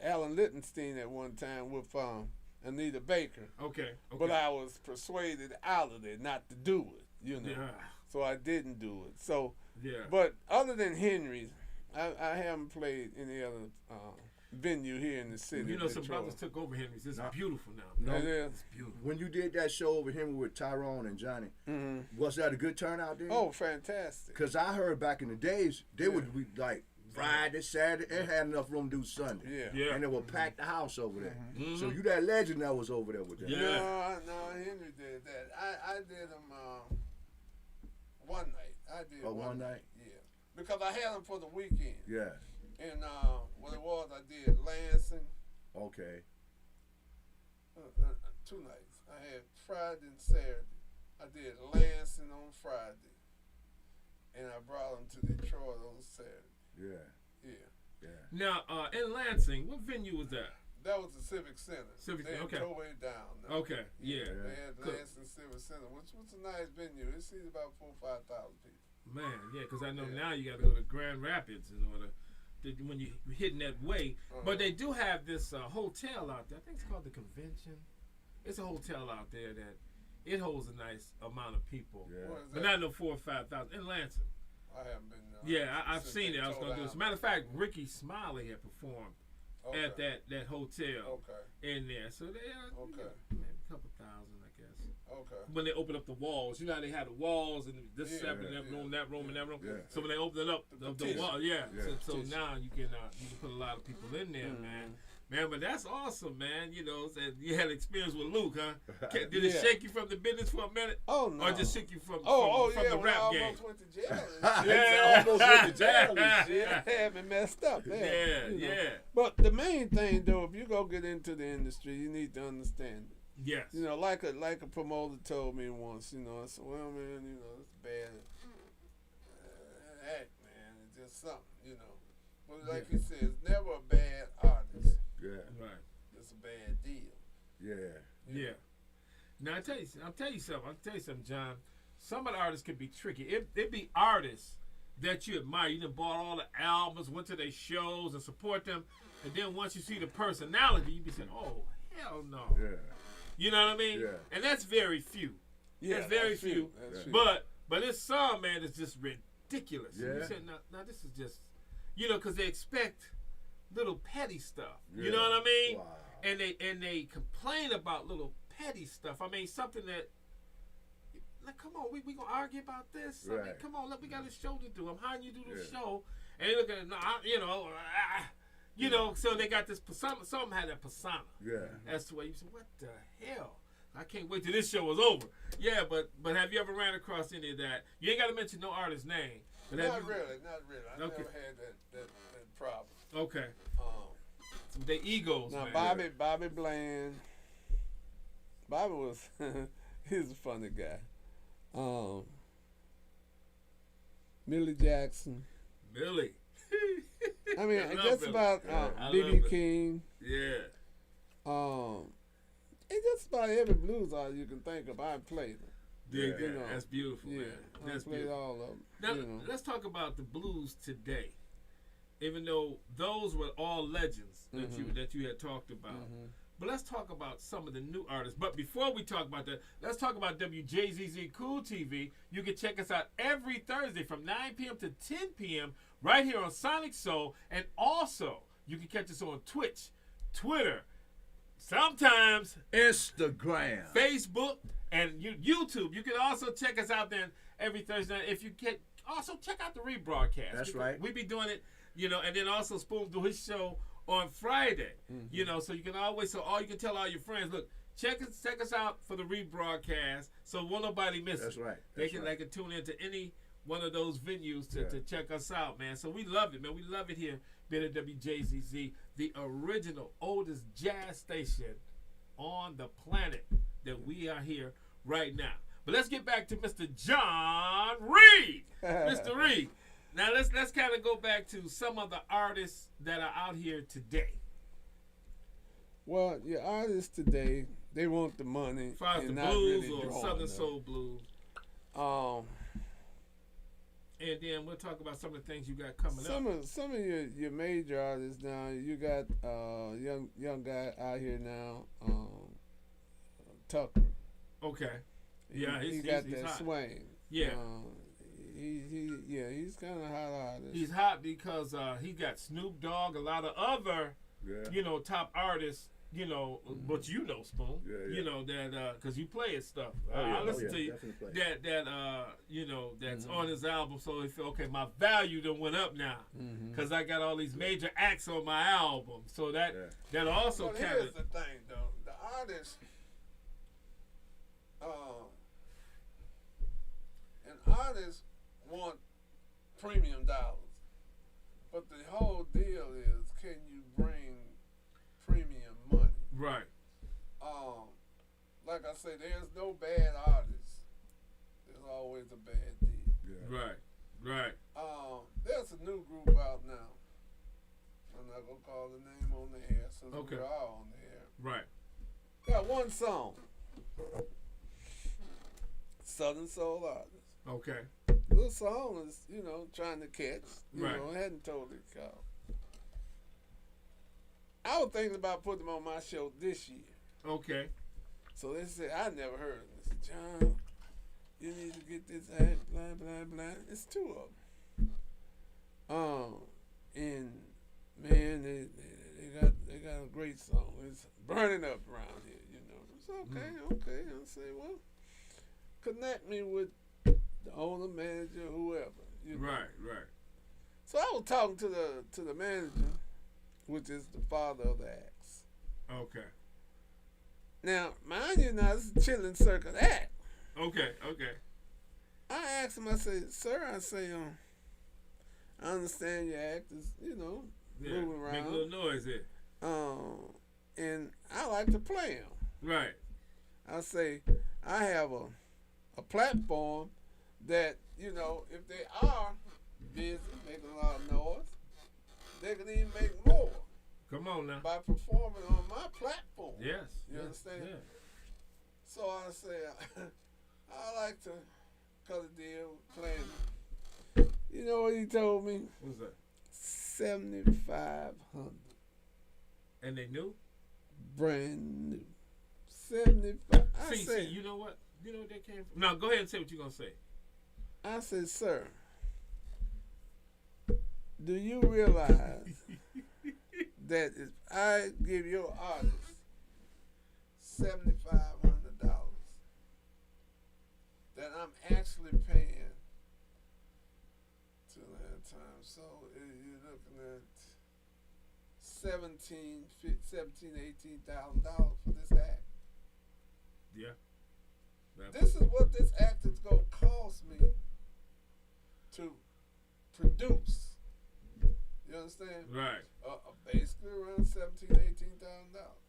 Speaker 3: Alan Lichtenstein at one time with Anita Baker.
Speaker 2: Okay.
Speaker 3: But I was persuaded out of it not to do it.
Speaker 2: Yeah.
Speaker 3: So I didn't do it. So.
Speaker 2: Yeah.
Speaker 3: But other than Henry's, I haven't played any other venue here in the city.
Speaker 2: You know, some
Speaker 3: Detroit.
Speaker 2: brothers took over Henry's. It's beautiful now.
Speaker 3: No, it is.
Speaker 2: It's beautiful.
Speaker 1: When you did that show over here with Tyrone and Johnny, was that a good turnout there?
Speaker 3: Oh, fantastic.
Speaker 1: Because I heard back in the days, they would be like Friday, Saturday, and had enough room to do Sunday.
Speaker 3: Yeah.
Speaker 1: And they would pack the house over there. So you that legend that was over there with them.
Speaker 2: Yeah.
Speaker 3: No, Henry did that. I did them one night. I did
Speaker 1: one night?
Speaker 3: Yeah. Because I had them for the weekend.
Speaker 1: Yeah.
Speaker 3: And what it was, I did Lansing.
Speaker 1: Okay.
Speaker 3: 2 nights. I had Friday and Saturday. I did Lansing on Friday. And I brought them to Detroit on Saturday.
Speaker 1: Yeah.
Speaker 3: Yeah.
Speaker 2: Now, in Lansing, what venue was that?
Speaker 3: That was the Civic Center.
Speaker 2: Civic
Speaker 3: they
Speaker 2: Center, okay.
Speaker 3: tore it down. Now.
Speaker 2: Okay, yeah.
Speaker 3: They had Lansing Civic Center, which was a nice venue. It seated about 4,000 or 5,000 people.
Speaker 2: Man, yeah, because I know now you got to go to Grand Rapids in order when you're hitting that way. But they do have this hotel out there. I think it's called the Convention. It's a hotel out there that it holds a nice amount of people.
Speaker 1: Yeah.
Speaker 2: But not no 4,000 or 5,000 in Lansing.
Speaker 3: I haven't been.
Speaker 2: Yeah, I've seen it. I was going to do it. As a matter of fact, Ricky Smiley had performed at that hotel in there. So they maybe a couple thousand, I guess.
Speaker 3: Okay.
Speaker 2: When they open up the walls, you know how they had the walls and this separate, that room, that room, and that room.
Speaker 1: Yeah.
Speaker 2: So when they open it up, the wall, so now you can put a lot of people in there, man. Man, but that's awesome, man. You know, and you had experience with Luke, huh? Did it
Speaker 3: Yeah.
Speaker 2: shake you from the business for a minute?
Speaker 3: Oh no.
Speaker 2: Or just shook you from
Speaker 3: yeah,
Speaker 2: the
Speaker 3: when
Speaker 2: rap
Speaker 3: I
Speaker 2: game?
Speaker 3: almost went to jail. And shit.
Speaker 2: Yeah.
Speaker 1: Almost went to jail and shit.
Speaker 3: Yeah, had me messed up there.
Speaker 2: Yeah,
Speaker 3: you know.
Speaker 2: yeah.
Speaker 3: But the main thing, though, if you go get into the industry, you need to understand it.
Speaker 2: Yes.
Speaker 3: You know, like a promoter told me once. You know, I said, "Well, man, you know, it's bad act, man. It's just something, you know." But like you said, it's never a bad artist.
Speaker 1: Yeah.
Speaker 2: Right.
Speaker 3: It's a bad deal.
Speaker 1: Yeah.
Speaker 2: Yeah. Now I'll tell you something, John. Some of the artists can be tricky. It be artists that you admire. You done bought all the albums, went to their shows and support them, and then once you see the personality, you be saying, "Oh, hell no."
Speaker 1: Yeah.
Speaker 2: You know what I mean?
Speaker 1: Yeah.
Speaker 2: And that's very few.
Speaker 3: Yeah,
Speaker 2: That's very
Speaker 3: that's
Speaker 2: few.
Speaker 3: true. That's true.
Speaker 2: But it's some, man, that's just ridiculous.
Speaker 1: Yeah.
Speaker 2: You said, now this is just, you know, because they expect little petty stuff. You
Speaker 1: Yeah.
Speaker 2: know what I mean?
Speaker 1: Wow.
Speaker 2: And they complain about little petty stuff. I mean, something that, like, come on, we gonna argue about this? I mean,
Speaker 1: Right.
Speaker 2: come on, we got a show to do. I'm hiring you to do the
Speaker 1: Yeah.
Speaker 2: show, and they look at it, you know, so they got this persona. Some had that persona.
Speaker 1: Yeah.
Speaker 2: As to where you say, what the hell? I can't wait till this show is over. Yeah, but have you ever ran across any of that? You ain't got to mention no artist's name. But have
Speaker 3: Not
Speaker 2: you-
Speaker 3: really, not really. I
Speaker 2: Okay.
Speaker 3: never had that problem.
Speaker 2: Okay.
Speaker 3: Um,
Speaker 2: They egos,
Speaker 3: now,
Speaker 2: man.
Speaker 3: Bobby Bland. Bobby was, he's a funny guy. Millie Jackson.
Speaker 2: Billy.
Speaker 3: I mean,
Speaker 2: I love
Speaker 3: just
Speaker 2: Billy.
Speaker 3: about
Speaker 2: I love
Speaker 3: B.B.
Speaker 2: Billy.
Speaker 3: King.
Speaker 2: Yeah.
Speaker 3: And just about every blues artist you can think of, I played them.
Speaker 2: Dig
Speaker 1: Yeah.
Speaker 2: that.
Speaker 3: You know,
Speaker 2: That's beautiful,
Speaker 3: Yeah,
Speaker 2: man.
Speaker 3: I
Speaker 2: That's
Speaker 3: played
Speaker 2: beautiful.
Speaker 3: all of them.
Speaker 2: Now,
Speaker 3: you know.
Speaker 2: let's talk about the blues today. Even though those were all legends that you had talked about. But let's talk about some of the new artists. But before we talk about that, let's talk about WJZZ Cool TV. You can check us out every Thursday from 9 p.m. to 10 p.m. right here on Sonic Soul. And also, you can catch us on Twitch, Twitter, sometimes
Speaker 1: Instagram.
Speaker 2: Facebook, and YouTube. You can also check us out then every Thursday night. If you can, also check out the rebroadcast.
Speaker 1: That's right.
Speaker 2: We be doing it, you know, and then also Spoon do his show on Friday. You know, so you can always, you can tell all your friends, look, check us out for the rebroadcast, so won't nobody miss
Speaker 1: That's
Speaker 2: it.
Speaker 1: right.
Speaker 2: They
Speaker 1: That's
Speaker 2: can
Speaker 1: right.
Speaker 2: they can tune into any one of those venues to
Speaker 1: Yeah.
Speaker 2: check us out, man. So we love it, man. We love it here, being at WJZZ, the original oldest jazz station on the planet that we are here right now. But let's get back to Mr. John Reed. Mr. Reed. Now let's kind of go back to some of the artists that are out here today.
Speaker 3: Well, your artists today, they want the money.
Speaker 2: As far as the
Speaker 3: and not
Speaker 2: blues
Speaker 3: really
Speaker 2: or
Speaker 3: drawing
Speaker 2: Southern
Speaker 3: them.
Speaker 2: Soul blues. And then we'll talk about some of the things you got coming up.
Speaker 3: Some of your major artists now. You got young guy out here now, Tucker.
Speaker 2: Okay. Yeah,
Speaker 3: he
Speaker 2: he's
Speaker 3: got
Speaker 2: he's
Speaker 3: that
Speaker 2: hot.
Speaker 3: swing.
Speaker 2: Yeah.
Speaker 3: He's kind of hot artist.
Speaker 2: He's hot because he got Snoop Dogg, a lot of other,
Speaker 1: Yeah.
Speaker 2: top artists, but Spoon,
Speaker 1: Yeah.
Speaker 2: you know, that, because you play his stuff.
Speaker 1: Oh, yeah.
Speaker 2: I listen
Speaker 1: Oh, yeah.
Speaker 2: to you,
Speaker 1: Definitely play.
Speaker 2: that's on his album, so he feel, okay, my value done went up now, because I got all these major acts on my album, so that also
Speaker 3: Well,
Speaker 2: kind
Speaker 3: here's
Speaker 2: of,
Speaker 3: the thing, though. The artists, an artist want premium dollars, but the whole deal is, can you bring premium money?
Speaker 2: right,
Speaker 3: Like I say, there's no bad artist. There's always a bad deal.
Speaker 1: Yeah.
Speaker 2: right,
Speaker 3: There's a new group out now. I'm not gonna call the name on the air since
Speaker 2: Okay.
Speaker 3: we're all on the air.
Speaker 2: right,
Speaker 3: Got one song. Southern Soul artist.
Speaker 2: okay,
Speaker 3: Little song is, trying to catch.
Speaker 2: Right.
Speaker 3: It hadn't totally caught. I was thinking about putting them on my show this year.
Speaker 2: okay,
Speaker 3: So they said, I never heard of them. I said, John, you need to get this act, blah, blah, blah. It's two of them. And man, they got a great song. It's burning up around here, It's okay. I say, well, connect me with the owner, manager, whoever.
Speaker 2: right,
Speaker 3: So I was talking to the manager, which is the father of the acts.
Speaker 2: Okay.
Speaker 3: Now, mind you, now this is a chilling circuit act.
Speaker 2: Okay.
Speaker 3: I asked him, I said, sir, I understand your act is, moving around.
Speaker 2: Make a little noise here.
Speaker 3: And I like to play them.
Speaker 2: Right.
Speaker 3: I say, I have a platform that, if they are busy, making a lot of noise, they can even make more.
Speaker 2: Come on now.
Speaker 3: By performing on my platform.
Speaker 2: Yes.
Speaker 3: You understand?
Speaker 2: Yeah.
Speaker 3: So I say, I like to cut a deal playing. You know what he told me?
Speaker 2: What's that?
Speaker 3: 7,500.
Speaker 2: And they knew?
Speaker 3: Brand new. 75.
Speaker 2: See, you know what? You know where they came from? Now, go ahead and say what you're going to say.
Speaker 3: I said, sir, do you realize that if I give your artist $7,500, that I'm actually paying to that time? So you're looking at $18,000 for this act.
Speaker 2: Yeah.
Speaker 3: This is what this act is going to cost me to produce. You understand?
Speaker 2: Right.
Speaker 3: Basically around $17,000, $18,000.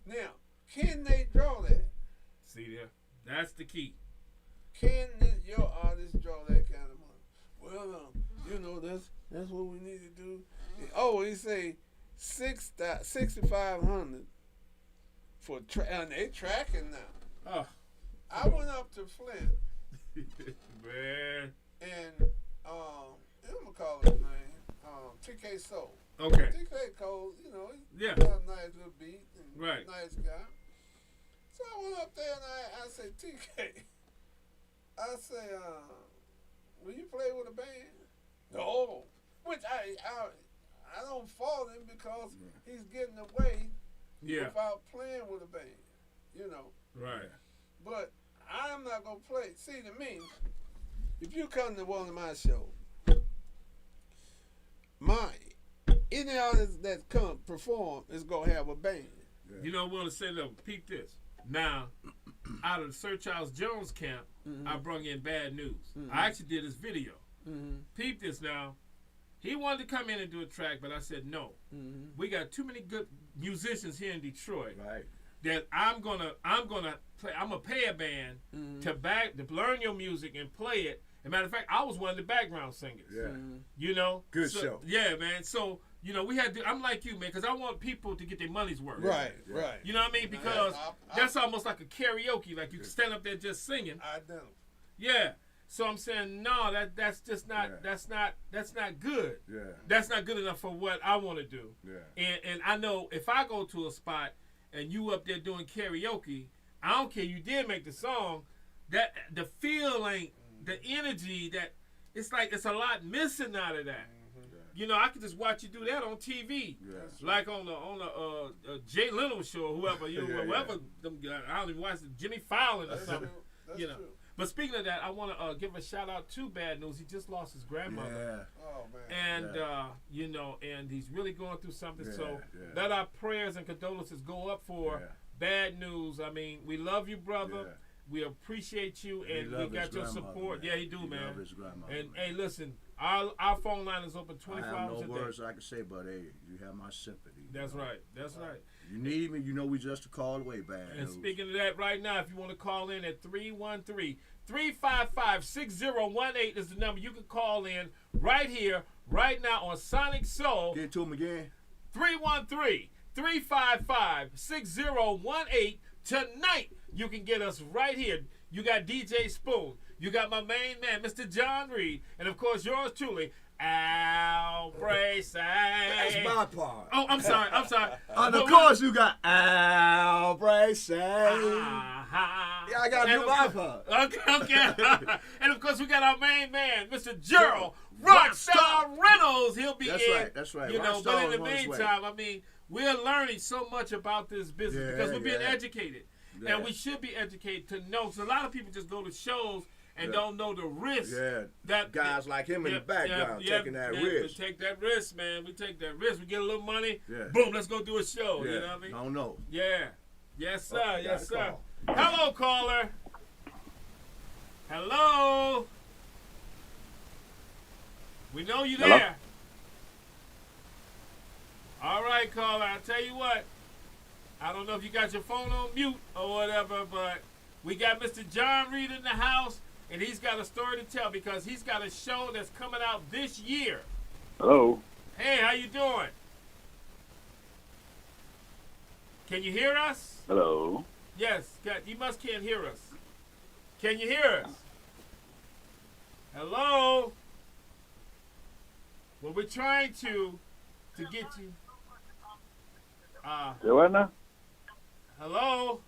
Speaker 3: Now, can they draw that?
Speaker 2: See there? That's the key.
Speaker 3: Can your artist draw that kind of money? Well, that's what we need to do. Oh, he say 6,500 for and they tracking now.
Speaker 2: Oh.
Speaker 3: I went up to Flint.
Speaker 2: Man.
Speaker 3: And I'm gonna call his name TK Soul.
Speaker 2: Okay.
Speaker 3: TK Cole, he's
Speaker 2: Yeah.
Speaker 3: got a nice little beat and
Speaker 2: Right.
Speaker 3: nice guy. So I went up there and I said, TK, I say, will you play with a band? No. Which I don't fault him because he's getting away without playing with a band,
Speaker 2: Right.
Speaker 3: But I'm not gonna play. See, to me, if you come to one of my shows, any artist that come perform is gonna have a band.
Speaker 2: Yeah. You know, I want to say, look, peep this. Now, out of the Sir Charles Jones camp, I brung in Bad News. I actually did his video. Peep this now. He wanted to come in and do a track, but I said no. We got too many good musicians here in Detroit.
Speaker 1: Right.
Speaker 2: That I'm gonna play. I'm gonna pay a band to learn your music and play it. As a matter of fact, I was one of the background singers.
Speaker 1: Yeah. Good show.
Speaker 2: Yeah, man. So we had to. I'm like you, man, because I want people to get their money's worth.
Speaker 3: Right.
Speaker 2: You know what I mean? Because that's almost like a karaoke. Like you can stand up there just singing.
Speaker 3: I do.
Speaker 2: Yeah. So I'm saying no. That's just not.
Speaker 1: Yeah.
Speaker 2: That's not good.
Speaker 1: Yeah.
Speaker 2: That's not good enough for what I want to do.
Speaker 1: Yeah.
Speaker 2: And I know if I go to a spot and you up there doing karaoke, I don't care. You did make the song. That the feel ain't the energy that it's like it's a lot missing out of that. I could just watch you do that on TV, like on the Jay Leno show or whoever whoever them guys. I don't even watch it, Jimmy Fallon or something.
Speaker 3: That's true.
Speaker 2: But speaking of that, I want to give a shout out to Bad News. He just lost his grandmother.
Speaker 1: Yeah.
Speaker 3: Oh man.
Speaker 2: And and he's really going through something. So let our prayers and condolences go up for Bad News. I mean, we love you, brother. Yeah. We appreciate you, and we got your support.
Speaker 1: Man.
Speaker 2: Yeah, he do, man.
Speaker 1: Love his grandmother,
Speaker 2: and
Speaker 1: man.
Speaker 2: hey, listen, our phone line is open 24 hours a day.
Speaker 1: I have no words I can say, but hey, you have my sympathy.
Speaker 2: That's right. That's right.
Speaker 1: You need me, we just a call away, Bad
Speaker 2: And
Speaker 1: News.
Speaker 2: speaking of that, right now, if you want to call in at 313-355-6018 is the number. You can call in right here, right now on Sonic Soul.
Speaker 1: Get to him again.
Speaker 2: 313-355-6018. Tonight, you can get us right here. You got DJ Spoon. You got my main man, Mr. John Reed. And, of course, yours truly, Al Bracey.
Speaker 1: That's my part.
Speaker 2: Oh, I'm sorry.
Speaker 1: And of course, you got Al Bracey. Yeah, I got to do my part.
Speaker 2: Okay. And, of course, we got our main man, Mr. Gerald Rockstar Reynolds. He'll be in.
Speaker 1: That's right.
Speaker 2: But in the meantime, I mean, we're learning so much about this business because we're being educated. Yeah. And we should be educated to know. So a lot of people just go to shows and don't know the risk.
Speaker 1: Yeah,
Speaker 2: that
Speaker 1: guys like him in the background taking that
Speaker 2: man,
Speaker 1: risk.
Speaker 2: We take that risk, man. We take that risk. We get a little money.
Speaker 1: Yeah.
Speaker 2: Boom, let's go do a show.
Speaker 1: Yeah.
Speaker 2: You know what I mean?
Speaker 1: Don't know.
Speaker 2: Yeah. Yes, sir.
Speaker 1: Oh,
Speaker 2: yes,
Speaker 1: got a
Speaker 2: sir.
Speaker 1: call.
Speaker 2: Hello, caller. Hello. We know you
Speaker 5: Hello?
Speaker 2: there. All right, caller. I tell you what. I don't know if you got your phone on mute or whatever, but we got Mr. John Reed in the house, and he's got a story to tell because he's got a show that's coming out this year.
Speaker 5: Hello.
Speaker 2: Hey, how you doing? Can you hear us?
Speaker 5: Hello.
Speaker 2: Yes, you can't hear us. Can you hear us? Hello? Well, we're trying to get you.
Speaker 5: Say what now?
Speaker 2: Hello?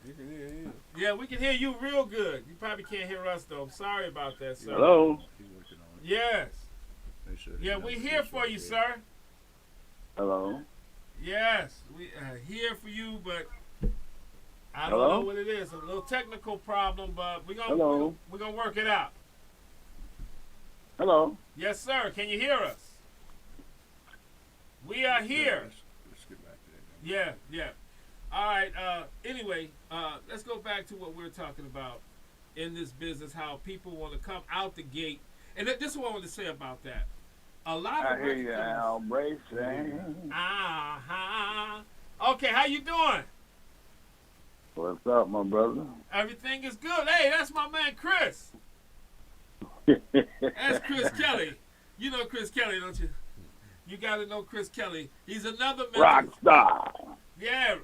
Speaker 3: You can hear you.
Speaker 2: Yeah, we can hear you real good. You probably can't hear us, though. I'm sorry about that, sir.
Speaker 5: Hello.
Speaker 2: Yes.
Speaker 1: They should-
Speaker 2: Yeah, we're here for you, sir.
Speaker 5: Hello.
Speaker 2: Yes, we here for you, but I don't
Speaker 5: Hello?
Speaker 2: know what it is. A little technical problem, but we're
Speaker 5: Hello?
Speaker 2: gonna work it out.
Speaker 5: Hello.
Speaker 2: Yes, sir. Can you hear us? We are here.
Speaker 1: Let's get back to that.
Speaker 2: Yeah, yeah. All right. Anyway, let's go back to what we're talking about in this business. How people want to come out the gate, and this is what I want to say about that. A lot
Speaker 5: I
Speaker 2: of
Speaker 5: hear you, Al Bracing.
Speaker 2: Okay, how you doing?
Speaker 5: What's up, my brother?
Speaker 2: Everything is good. Hey, that's my man Chris. That's Chris Kelly. You know Chris Kelly, don't you? You got to know Chris Kelly. He's another man.
Speaker 5: Rock star.
Speaker 2: Yeah,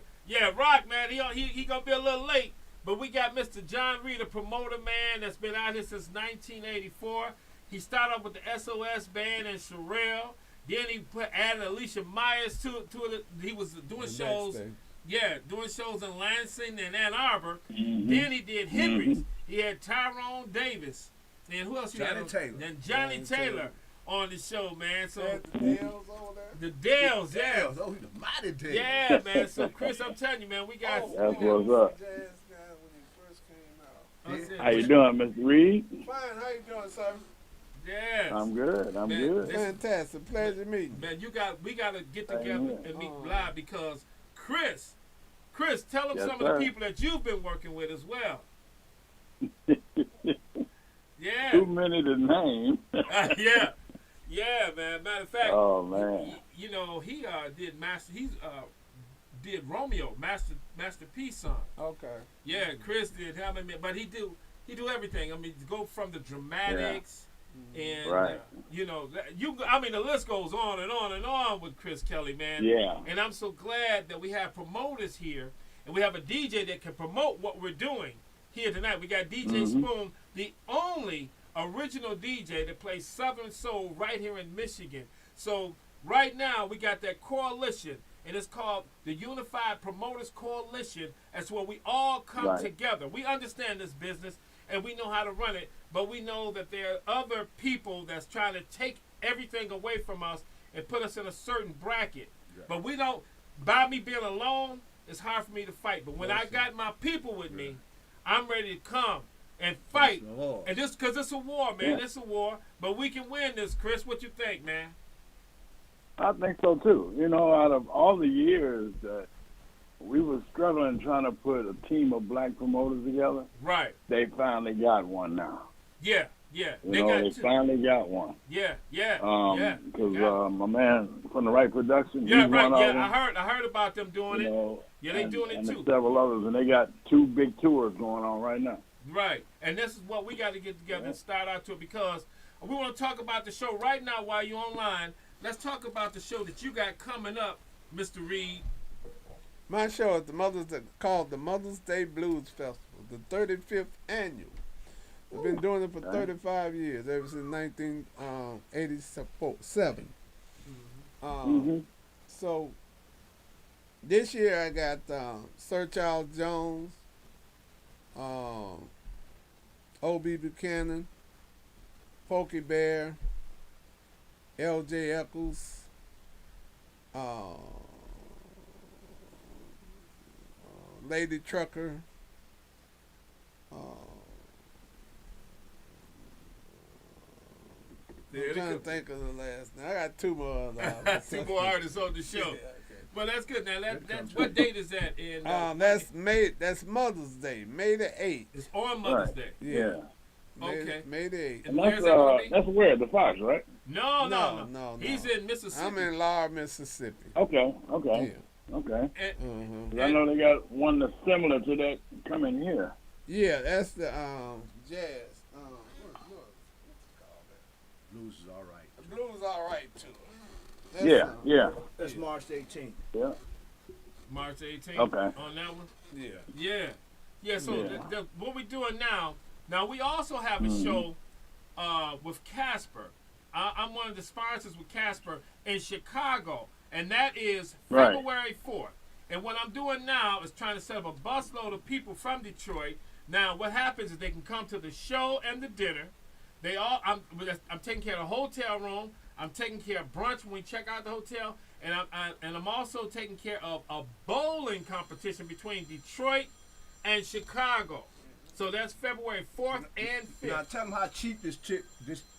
Speaker 2: Rock, man. He gonna be a little late, but we got Mr. John Reed, a promoter, man, that's been out here since 1984. He started off with the SOS band and Sherelle. Then he added Alicia Myers to it. He was doing shows. Yeah, doing shows in Lansing and Ann Arbor.
Speaker 5: Mm-hmm.
Speaker 2: Then he did Henry's. He had Tyrone Davis. And who else you
Speaker 1: Johnny
Speaker 2: had?
Speaker 1: Taylor.
Speaker 2: And Johnny Taylor on the show, man. So
Speaker 3: The Dales over there.
Speaker 2: the Dales, yeah.
Speaker 1: Dales, oh, he's a mighty Dale.
Speaker 2: Yeah, man. So Chris, I'm telling you, man, we got.
Speaker 5: That's what's up.
Speaker 3: Jazz guy when he first came out.
Speaker 2: I said,
Speaker 5: How you doing, Mr. Reed?
Speaker 3: Fine, how you doing, sir?
Speaker 2: Yes.
Speaker 5: I'm good. I'm
Speaker 2: Man,
Speaker 5: good.
Speaker 2: this-
Speaker 3: Fantastic. Pleasure meeting.
Speaker 2: Man, we gotta get together
Speaker 5: Amen.
Speaker 2: and meet
Speaker 3: Oh.
Speaker 2: live because Chris, tell them
Speaker 5: Yes,
Speaker 2: some
Speaker 5: sir.
Speaker 2: of the people that you've been working with as well. Yeah.
Speaker 5: Too many to name.
Speaker 2: Yeah, man. Matter of fact,
Speaker 5: Oh, man.
Speaker 2: you know he did Romeo, Master P song.
Speaker 3: Okay.
Speaker 2: Yeah, Chris did him, but he do everything. I mean, go from the dramatics and
Speaker 5: Right.
Speaker 2: the list goes on and on and on with Chris Kelly, man.
Speaker 5: Yeah.
Speaker 2: And I'm so glad that we have promoters here and we have a DJ that can promote what we're doing here tonight. We got DJ Spoon, the only original DJ that plays Southern Soul right here in Michigan. So right now we got that coalition, and it's called the Unified Promoters Coalition. That's where we all come
Speaker 5: Right.
Speaker 2: together. We understand this business and we know how to run it, but we know that there are other people that's trying to take everything away from us and put us in a certain bracket.
Speaker 1: Yeah.
Speaker 2: But we don't, by me being alone, it's hard for me to fight. But when I got my people with me, I'm ready to come and fight.
Speaker 1: It's a war.
Speaker 2: And this, because it's a war, man.
Speaker 5: Yeah.
Speaker 2: It's a war. But we can win this, Chris. What you think, man?
Speaker 5: I think so, too. You know, out of all the years that we were struggling trying to put a team of black promoters together,
Speaker 2: Right.
Speaker 5: they finally got one now.
Speaker 2: Yeah.
Speaker 5: You
Speaker 2: They
Speaker 5: know,
Speaker 2: got
Speaker 5: they
Speaker 2: two.
Speaker 5: finally got one.
Speaker 2: Yeah.
Speaker 5: Because
Speaker 2: Yeah.
Speaker 5: my man from the Right Production,
Speaker 2: Yeah,
Speaker 5: he's
Speaker 2: right.
Speaker 5: one of
Speaker 2: Yeah,
Speaker 5: them.
Speaker 2: I heard about them doing
Speaker 5: You
Speaker 2: it.
Speaker 5: know,
Speaker 2: Yeah, they
Speaker 5: and,
Speaker 2: doing it
Speaker 5: and
Speaker 2: too.
Speaker 5: there's several others, and they got 2 big tours going on right now.
Speaker 2: Right. And this is what we got to get together and start out to, because we want to talk about the show right now while you're online. Let's talk about the show that you got coming up, Mr. Reed.
Speaker 3: My show is called the Mother's Day Blues Festival, the 35th annual. We've been doing it for 35 years, ever since 1987. So this year I got Sir Charles Jones, O.B. Buchanan, Pokey Bear, L.J. Eccles, Lady Trucker, I'm trying to think of the last. Now I got two more other artists.
Speaker 2: Two more artists on the show.
Speaker 3: Yeah, okay.
Speaker 2: Well, that's good. Now, that's what date is that? In,
Speaker 3: That's Mother's Day, May the 8th.
Speaker 2: it's on Mother's
Speaker 5: Right.
Speaker 2: Day.
Speaker 5: Yeah.
Speaker 2: Okay.
Speaker 3: May the 8th.
Speaker 2: And
Speaker 5: And
Speaker 2: where's that gonna be?
Speaker 5: that's where the Fox, right?
Speaker 2: No. He's in Mississippi.
Speaker 3: I'm in Laura, Mississippi.
Speaker 5: Okay.
Speaker 3: Yeah.
Speaker 5: Okay. Okay.
Speaker 2: And,
Speaker 5: 'Cause I know they got one that's similar to that coming here.
Speaker 3: Yeah, that's the jazz. What's it called?
Speaker 1: Blues is all right.
Speaker 3: The blues all right too. That's,
Speaker 5: Yeah. Yeah.
Speaker 1: That's March 18th.
Speaker 5: Yeah.
Speaker 2: March 18th.
Speaker 5: Okay.
Speaker 2: On that one.
Speaker 3: Yeah.
Speaker 2: Yeah. So
Speaker 5: Yeah.
Speaker 2: what we're doing now. Now we also have a show with Casper. I'm one of the sponsors with Casper in Chicago, and that is
Speaker 5: Right.
Speaker 2: February 4th. And what I'm doing now is trying to set up a busload of people from Detroit. Now, what happens is they can come to the show and the dinner. I'm taking care of the hotel room. I'm taking care of brunch when we check out the hotel, and I'm also taking care of a bowling competition between Detroit and Chicago. So that's February 4th and 5th.
Speaker 1: Now tell them how cheap this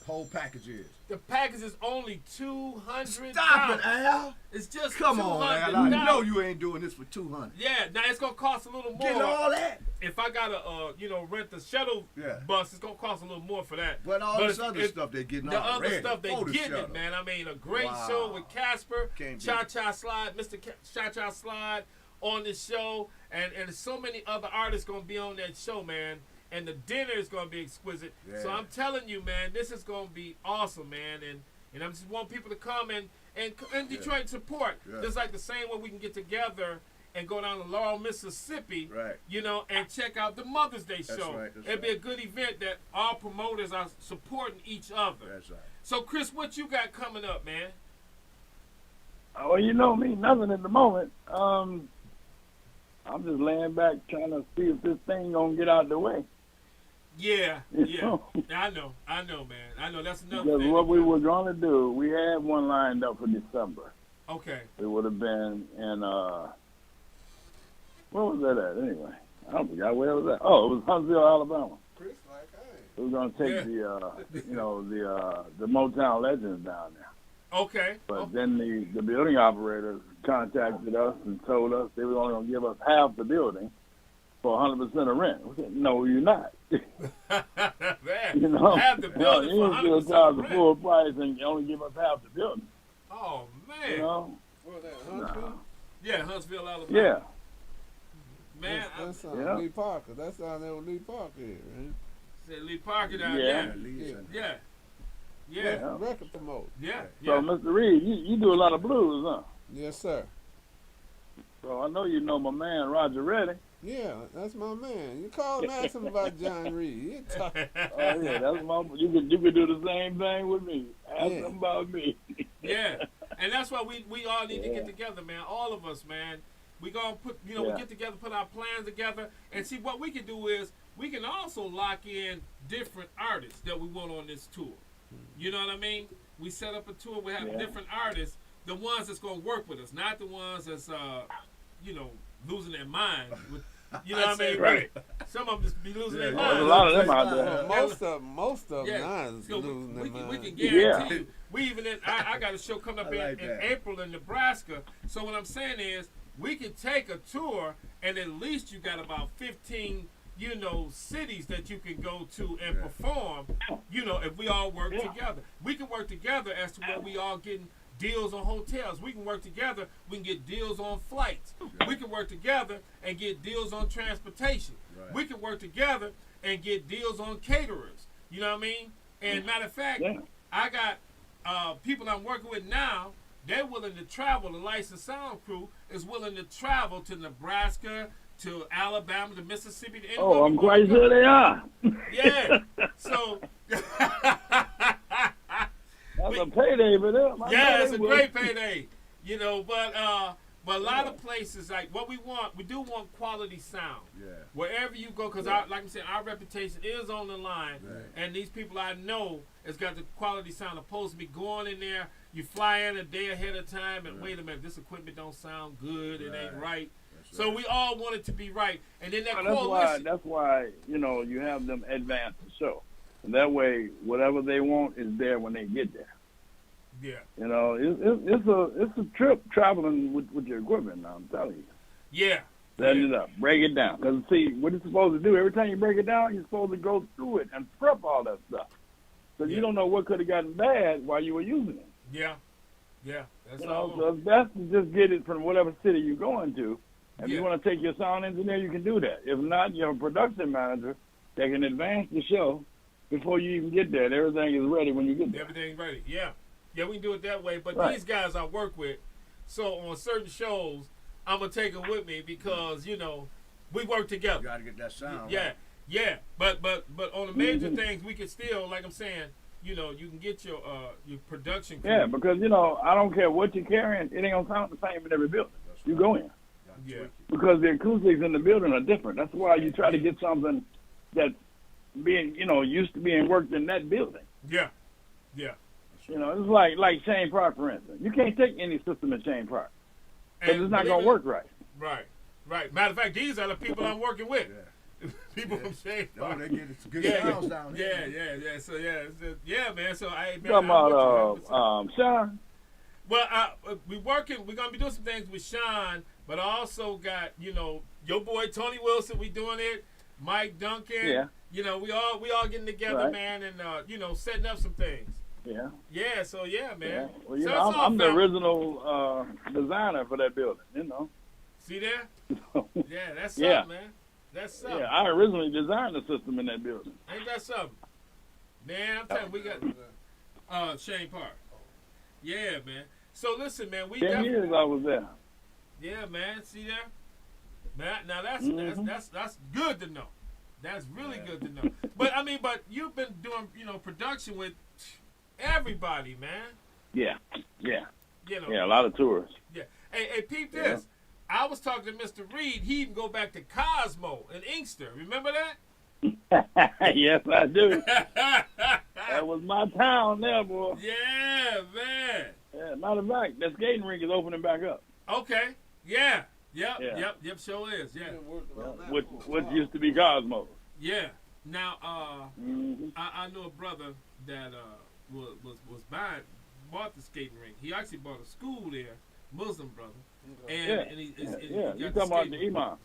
Speaker 1: whole package is.
Speaker 2: The package is only $200.
Speaker 1: Stop it, Al.
Speaker 2: It's just
Speaker 1: Come on, Al. I
Speaker 2: $200.
Speaker 1: know you ain't doing this for $200.
Speaker 2: Yeah, now it's gonna cost a little more.
Speaker 1: Get all that.
Speaker 2: If I gotta, rent the shuttle
Speaker 1: Yeah.
Speaker 2: bus, it's gonna cost a little more for that.
Speaker 1: But all this
Speaker 2: it's-
Speaker 1: other
Speaker 2: it's-
Speaker 1: stuff they getting
Speaker 2: The
Speaker 1: already.
Speaker 2: other stuff they
Speaker 1: for the
Speaker 2: getting it,
Speaker 1: shuttle.
Speaker 2: man. I mean, a great
Speaker 1: Wow.
Speaker 2: show with Casper,
Speaker 1: Can't beat
Speaker 2: Cha Cha Slide, Mr. Cha Cha Slide on the show, and so many other artists gonna be on that show, man. And the dinner is gonna be exquisite. So
Speaker 1: Yeah.
Speaker 2: I'm telling you, man, this is gonna be awesome, man. And I just want people to come and Detroit support.
Speaker 1: Yeah.
Speaker 2: Just like the same way we can get together and go down to Laurel, Mississippi,
Speaker 1: Right.
Speaker 2: and check out the Mother's Day
Speaker 1: That's
Speaker 2: show.
Speaker 1: right, that's
Speaker 2: It'd be a good event that all promoters are supporting each other.
Speaker 1: That's right.
Speaker 2: So, Chris, what you got coming up, man?
Speaker 5: Oh, you know me, nothing at the moment. I'm just laying back trying to see if this thing gonna get out the way.
Speaker 2: Yeah.
Speaker 5: You
Speaker 2: I know, man. I know that's another
Speaker 5: Because
Speaker 2: thing.
Speaker 5: what we were gonna do, we had one lined up for December.
Speaker 2: Okay.
Speaker 5: It would have been in where was that at anyway? I don't forgot where it was at. Oh, it was Huntsville, Alabama.
Speaker 3: Chris, like I ain't.
Speaker 5: We were gonna take the Motown legends down there.
Speaker 2: Okay.
Speaker 5: But then the building operators contacted us and told us they were only going to give us half the building for 100% of rent. We said, no, you're not.
Speaker 2: Man,
Speaker 5: You know,
Speaker 2: have the building
Speaker 5: you
Speaker 2: for
Speaker 5: still
Speaker 2: 100%
Speaker 5: charge the
Speaker 2: rent.
Speaker 5: full price and you only give us half the building.
Speaker 2: Oh, man.
Speaker 5: You know?
Speaker 3: What was that, Huntsville?
Speaker 2: Yeah, Huntsville, Alabama.
Speaker 5: Yeah.
Speaker 2: Man,
Speaker 3: That's
Speaker 5: Yeah.
Speaker 3: Lee Parker. That's down there with Lee Parker here, right?
Speaker 2: I said Lee Parker down
Speaker 5: Yeah.
Speaker 2: there.
Speaker 1: Lee's in there.
Speaker 2: Yeah.
Speaker 5: Yeah.
Speaker 3: Record promote.
Speaker 2: Yeah.
Speaker 5: So, Mr. Reed, you do a lot of blues, huh?
Speaker 3: Yes, sir.
Speaker 5: So I know you know my man, Roger Reddy.
Speaker 3: Yeah, that's my man. You call him, ask him about John Reed. He talk-
Speaker 5: Oh, yeah, that's my. You could do the same thing with me. Ask
Speaker 3: Yeah.
Speaker 5: him about me.
Speaker 2: Yeah, and that's why we all need to
Speaker 5: Yeah.
Speaker 2: get together, man. All of us, man. We gonna put, we
Speaker 5: Yeah.
Speaker 2: get together, put our plans together, and see what we can do is we can also lock in different artists that we want on this tour. You know what I mean? We set up a tour. We have
Speaker 5: Yeah.
Speaker 2: different artists, the ones that's gonna work with us, not the ones that's losing their mind. You know what I mean?
Speaker 1: Right.
Speaker 2: Some of them just be losing their
Speaker 1: Yeah,
Speaker 2: mind.
Speaker 5: There's a lot of them out there.
Speaker 3: Most of them
Speaker 2: Yeah.
Speaker 3: now is
Speaker 2: So
Speaker 3: losing their
Speaker 2: we can
Speaker 3: mind.
Speaker 2: guarantee you. We even I got a show coming up
Speaker 1: I like
Speaker 2: in
Speaker 1: that.
Speaker 2: April in Nebraska. So what I'm saying is we can take a tour and at least you got about 15 cities that you can go to and
Speaker 1: Yeah.
Speaker 2: perform. If we all work together, we can work together as to where we all getting deals on hotels. We can work together. We can get deals on flights. We can work together and get deals on transportation.
Speaker 1: Right.
Speaker 2: We can work together and get deals on caterers. You know what I mean? And matter of fact,
Speaker 5: Yeah.
Speaker 2: I got people I'm working with now. They're willing to travel. The licensed sound crew is willing to travel to Nebraska, to Alabama, to Mississippi. To anywhere
Speaker 5: Oh,
Speaker 2: we
Speaker 5: I'm
Speaker 2: wanna
Speaker 5: quite
Speaker 2: go.
Speaker 5: sure they are.
Speaker 2: Yeah. So.
Speaker 5: That's a payday for them. I know
Speaker 2: Yeah, it's
Speaker 5: they
Speaker 2: a
Speaker 5: will.
Speaker 2: great payday. But a lot of places, like what we do want quality sound.
Speaker 1: Yeah.
Speaker 2: Wherever you go, because like I'm saying, our reputation is on the line,
Speaker 1: Right.
Speaker 2: and these people I know has got the quality sound. Opposed to me going in there, you fly in a day ahead of time, and wait a minute, this equipment don't sound good, it ain't right.
Speaker 1: That's
Speaker 2: So
Speaker 1: right.
Speaker 2: we all want it to be right, and then that
Speaker 5: Well,
Speaker 2: coalition.
Speaker 5: that's why you have them advance the show. And that way, whatever they want is there when they get there.
Speaker 2: Yeah.
Speaker 5: You know, it's a trip traveling with your equipment. Now, I'm telling you.
Speaker 2: Yeah.
Speaker 5: Setting it up, break it down. Because see, what you're supposed to do every time you break it down, you're supposed to go through it and prep all that stuff. So you don't know what could have gotten bad while you were using it.
Speaker 2: Yeah. Yeah. That's
Speaker 5: You know, so it's best to just get it from whatever city you're going to. If
Speaker 2: Yeah.
Speaker 5: you want to take your sound engineer, you can do that. If not, your production manager, they can advance the show before you even get there. And everything is ready when you get there.
Speaker 2: Everything ready. Yeah. Yeah, we can do it that way. But
Speaker 5: Right.
Speaker 2: these guys I work with, so on certain shows, I'm going to take them with me because, you know, we work together.
Speaker 1: You got to get that sound.
Speaker 2: Yeah.
Speaker 1: Right.
Speaker 2: Yeah. But on the major things, we can still, like I'm saying, you know, you can get your production crew.
Speaker 5: Yeah, because, you know, I don't care what you're carrying. It ain't going to sound the same in every building.
Speaker 1: That's
Speaker 5: You
Speaker 1: right.
Speaker 5: go in.
Speaker 2: Yeah.
Speaker 5: Because the acoustics in the building are different. That's why you try to get something that's being, you know, used to being worked in that building.
Speaker 2: Yeah. Yeah.
Speaker 5: You know, it's like Shane Park, for instance. You can't take any system in Shane Park because
Speaker 2: And
Speaker 5: it's not
Speaker 2: believe
Speaker 5: going
Speaker 2: it-
Speaker 5: to work right.
Speaker 2: Right. Right. Matter of fact, these are the people I'm working with.
Speaker 1: Yeah.
Speaker 2: People from Shane
Speaker 1: No,
Speaker 2: Park.
Speaker 1: they get some good
Speaker 2: Yeah,
Speaker 1: sounds down there.
Speaker 2: yeah. So yeah, man. So I
Speaker 5: You talking about Sean?
Speaker 2: Well, we're gonna be doing some things with Sean, but I also got, you know, your boy Tony Wilson. We doing it. Mike Duncan.
Speaker 5: Yeah.
Speaker 2: You know, we all getting together,
Speaker 5: Right.
Speaker 2: man, and you know, setting up some things.
Speaker 5: Yeah.
Speaker 2: Yeah. So yeah,
Speaker 5: Yeah.
Speaker 2: man.
Speaker 5: Well, you
Speaker 2: So
Speaker 5: know,
Speaker 2: it's all
Speaker 5: I'm the
Speaker 2: family.
Speaker 5: original designer for that building, you know.
Speaker 2: See there? Yeah, that's something,
Speaker 5: Yeah.
Speaker 2: man. That's something.
Speaker 5: Yeah, I originally designed the system in that building.
Speaker 2: Ain't that something? Man, I'm telling you, we got Shane Park. Yeah, man. So listen, man, we
Speaker 5: 10 years I was there.
Speaker 2: Yeah, man. See there? Man, now
Speaker 5: Mhm.
Speaker 2: that's good to know. That's really good to know. But I mean, but you've been doing, you know, production with everybody, man.
Speaker 5: Yeah. Yeah.
Speaker 2: You know.
Speaker 5: Yeah, a lot of tours.
Speaker 2: Yeah. Hey, peep
Speaker 5: Yeah.
Speaker 2: this. I was talking to Mr. Reed. He even go back to Cosmo in Inkster. Remember that?
Speaker 5: Yes, I do. That was my town there, boy.
Speaker 2: Yeah, man.
Speaker 5: Yeah, matter of fact, that skating rink is opening back up.
Speaker 2: Okay. Yeah. Yep.
Speaker 5: Yeah.
Speaker 2: Yep. Sure is. Yeah.
Speaker 5: What used to be Cosmo.
Speaker 2: Yeah. Now,
Speaker 5: Mm-hmm.
Speaker 2: I know a brother that bought the skating rink. He actually bought a school there, Muslim brother. And,
Speaker 5: Yeah.
Speaker 2: and he
Speaker 5: Yeah,
Speaker 2: got
Speaker 5: you
Speaker 2: the
Speaker 5: talking about
Speaker 2: skating
Speaker 5: the
Speaker 2: rink.
Speaker 5: Imam.